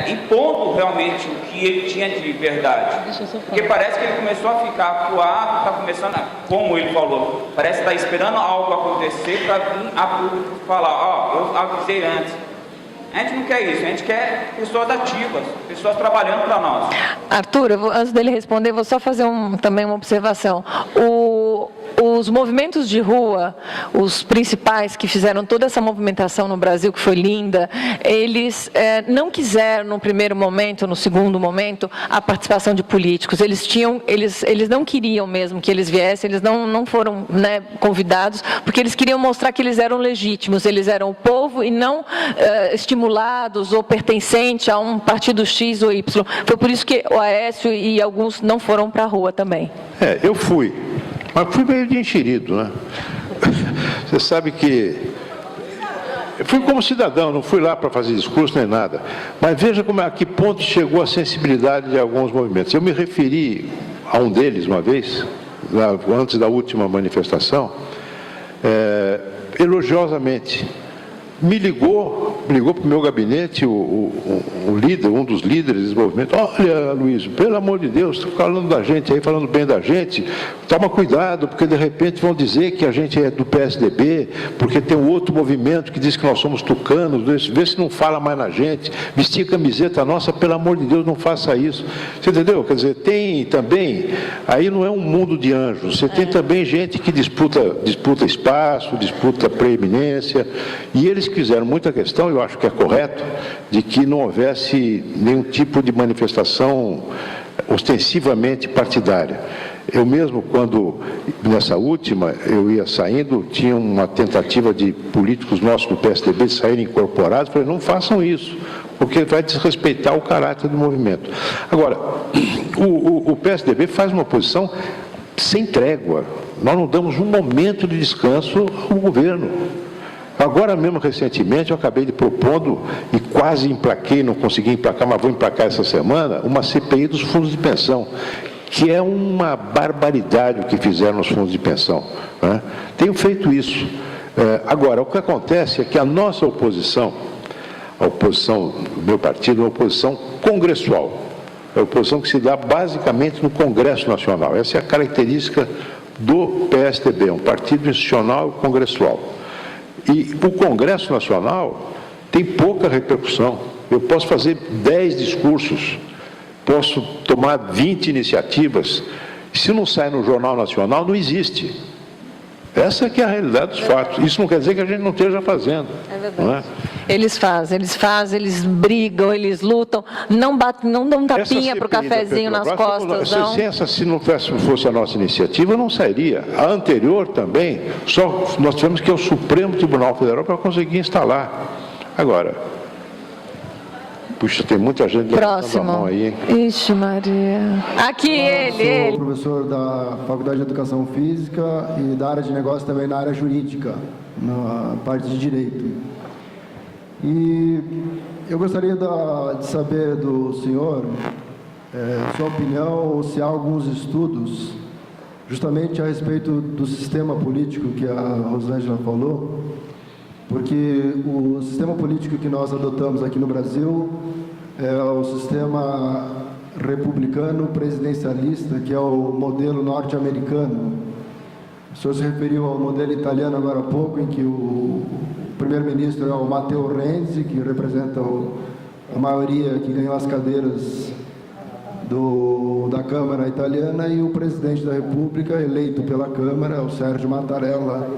impondo realmente o que ele tinha de verdade. Porque parece que ele começou a ficar acuado, está começando, como ele falou, parece que está esperando algo acontecer para vir a público falar, eu avisei antes. A gente não quer isso, a gente quer pessoas ativas, pessoas trabalhando para nós. Arthur, antes dele responder, vou só fazer também uma observação. Os movimentos de rua, os principais que fizeram toda essa movimentação no Brasil, que foi linda, eles não quiseram, no primeiro momento, no segundo momento, a participação de políticos. Eles não queriam mesmo que eles viessem, eles não foram, né, convidados, porque eles queriam mostrar que eles eram legítimos, eles eram o povo e não estimulados ou pertencentes a um partido X ou Y. Foi por isso que o Aécio e alguns não foram para a rua também. Eu fui. Mas fui meio de enxerido, né? Você sabe que... Eu fui como cidadão, não fui lá para fazer discurso nem nada. Mas veja a que ponto chegou a sensibilidade de alguns movimentos. Eu me referi a um deles uma vez, antes da última manifestação, elogiosamente. Me ligou para o meu gabinete o líder, um dos líderes desse movimento. Olha, Luiz, pelo amor de Deus, estou falando da gente aí, falando bem da gente. Toma cuidado, porque de repente vão dizer que a gente é do PSDB, porque tem um outro movimento que diz que nós somos tucanos, vê se não fala mais na gente. Vestir camiseta nossa, pelo amor de Deus, não faça isso. Você entendeu? Quer dizer, tem também, aí não é um mundo de anjos, você tem também gente que disputa espaço, disputa preeminência, e eles fizeram muita questão, eu acho que é correto, de que não houvesse nenhum tipo de manifestação ostensivamente partidária. Eu mesmo, quando, nessa última, eu ia saindo, tinha uma tentativa de políticos nossos do PSDB de saírem incorporados, falei, não façam isso, porque vai desrespeitar o caráter do movimento. Agora, o PSDB faz uma posição sem trégua, nós não damos um momento de descanso ao governo. Agora mesmo, recentemente, eu acabei de propondo, e quase emplaquei, não consegui emplacar, mas vou emplacar essa semana, uma CPI dos fundos de pensão, que é uma barbaridade o que fizeram nos fundos de pensão, né? Tenho feito isso. Agora, o que acontece é que a nossa oposição, a oposição do meu partido, é uma oposição congressual. É a oposição que se dá basicamente no Congresso Nacional. Essa é a característica do PSDB, um partido institucional e congressual. E o Congresso Nacional tem pouca repercussão. Eu posso fazer 10 discursos, posso tomar 20 iniciativas. Se não sai no Jornal Nacional, não existe. Essa é que é a realidade dos fatos. Isso não quer dizer que a gente não esteja fazendo. É verdade. Não é? Eles fazem, eles brigam, eles lutam, não dão tapinha para o cafezinho nas costas, não. Se não fosse a nossa iniciativa, não sairia. A anterior também, só nós tivemos que ir ao Supremo Tribunal Federal para conseguir instalar. Agora, puxa, tem muita gente levantando a mão aí, hein? Ixi, Maria. Aqui ele. Sou professor da Faculdade de Educação Física e da área de negócio também na área jurídica, na parte de direito. E eu gostaria de saber do senhor, sua opinião, ou se há alguns estudos, justamente a respeito do sistema político que a Rosângela falou, porque o sistema político que nós adotamos aqui no Brasil é o sistema republicano presidencialista, que é o modelo norte-americano. O senhor se referiu ao modelo italiano agora há pouco, em que o primeiro-ministro é o Matteo Renzi, que representa a maioria que ganhou as cadeiras da Câmara italiana, e o presidente da República, eleito pela Câmara, é o Sérgio Mattarella.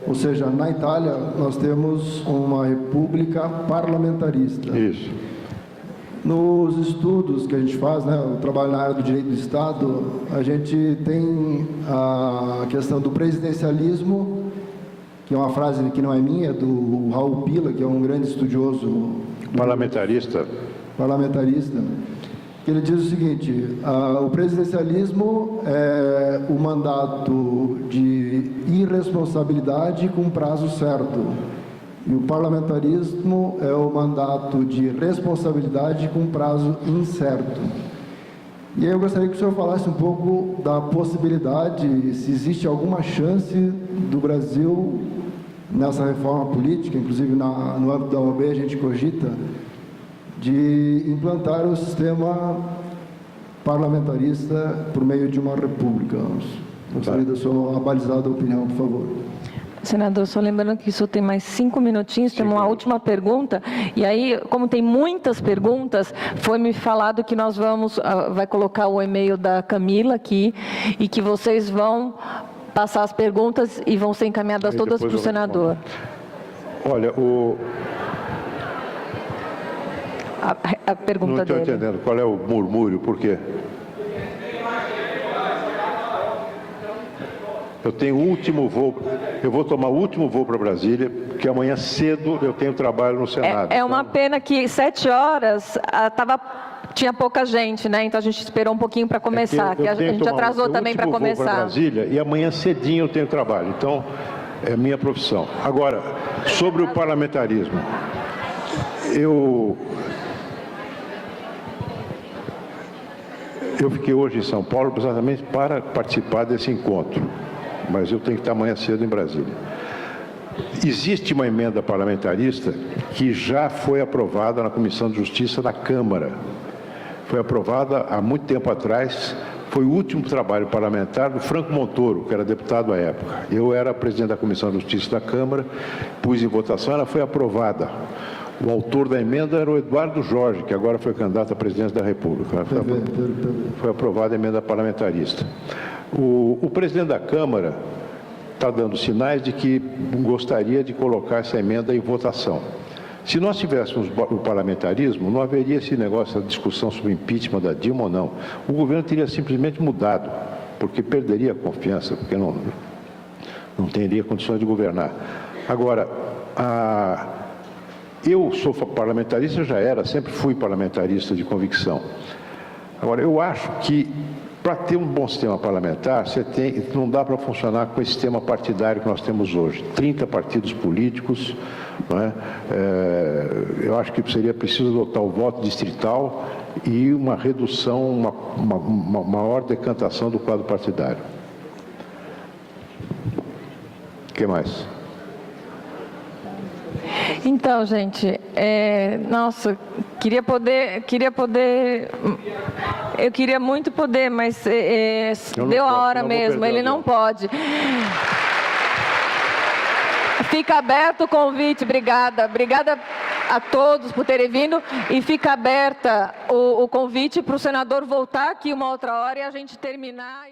Ou seja, na Itália, nós temos uma república parlamentarista. Isso. Nos estudos que a gente faz, né, o trabalho na área do direito do Estado, a gente tem a questão do presidencialismo, que é uma frase que não é minha, é do Raul Pila, que é um grande estudioso Parlamentarista, que ele diz o seguinte: o presidencialismo é o mandato de irresponsabilidade com prazo certo, e o parlamentarismo é o mandato de responsabilidade com prazo incerto. E aí eu gostaria que o senhor falasse um pouco da possibilidade, se existe alguma chance do Brasil, nessa reforma política, inclusive no âmbito da OAB a gente cogita, de implantar o sistema parlamentarista por meio de uma república. Gostaria da sua abalizada opinião, por favor. Senador, só lembrando que isso tem mais 5 minutinhos, temos uma última pergunta, e aí, como tem muitas perguntas, foi me falado que nós vai colocar o e-mail da Camila aqui, e que vocês vão passar as perguntas e vão ser encaminhadas todas para o senador. Olha, A pergunta dele. não estou entendendo qual é o murmúrio, por quê? Eu tenho o último voo, eu vou tomar o último voo para Brasília, porque amanhã cedo eu tenho trabalho no Senado. É uma pena que 7 horas tinha pouca gente, né? Então a gente esperou um pouquinho para começar, que a gente atrasou também para começar. Para Brasília, e amanhã cedinho eu tenho trabalho. Então, é minha profissão. Agora, sobre o parlamentarismo, eu fiquei hoje em São Paulo exatamente para participar desse encontro, mas eu tenho que estar amanhã cedo em Brasília. Existe uma emenda parlamentarista que já foi aprovada na Comissão de Justiça da Câmara. Foi aprovada há muito tempo atrás, foi o último trabalho parlamentar do Franco Montoro, que era deputado à época. Eu era presidente da Comissão de Justiça da Câmara, pus em votação, ela foi aprovada. O autor da emenda era o Eduardo Jorge, que agora foi candidato à presidência da República. Foi aprovada a emenda parlamentarista. O presidente da Câmara está dando sinais de que gostaria de colocar essa emenda em votação. Se nós tivéssemos o parlamentarismo, não haveria esse negócio, essa discussão sobre impeachment da Dilma ou não. O governo teria simplesmente mudado, porque perderia a confiança, porque não teria condições de governar. Agora, eu sou parlamentarista, sempre fui parlamentarista de convicção. Agora, eu acho que para ter um bom sistema parlamentar, não dá para funcionar com esse sistema partidário que nós temos hoje. 30 partidos políticos, não é? Eu acho que seria preciso adotar o voto distrital e uma redução, uma maior decantação do quadro partidário. O que mais? Então, gente, nossa, eu queria muito poder, mas deu a hora mesmo, ele não pode. Fica aberto o convite, obrigada a todos por terem vindo, e fica aberta o convite para o senador voltar aqui uma outra hora e a gente terminar.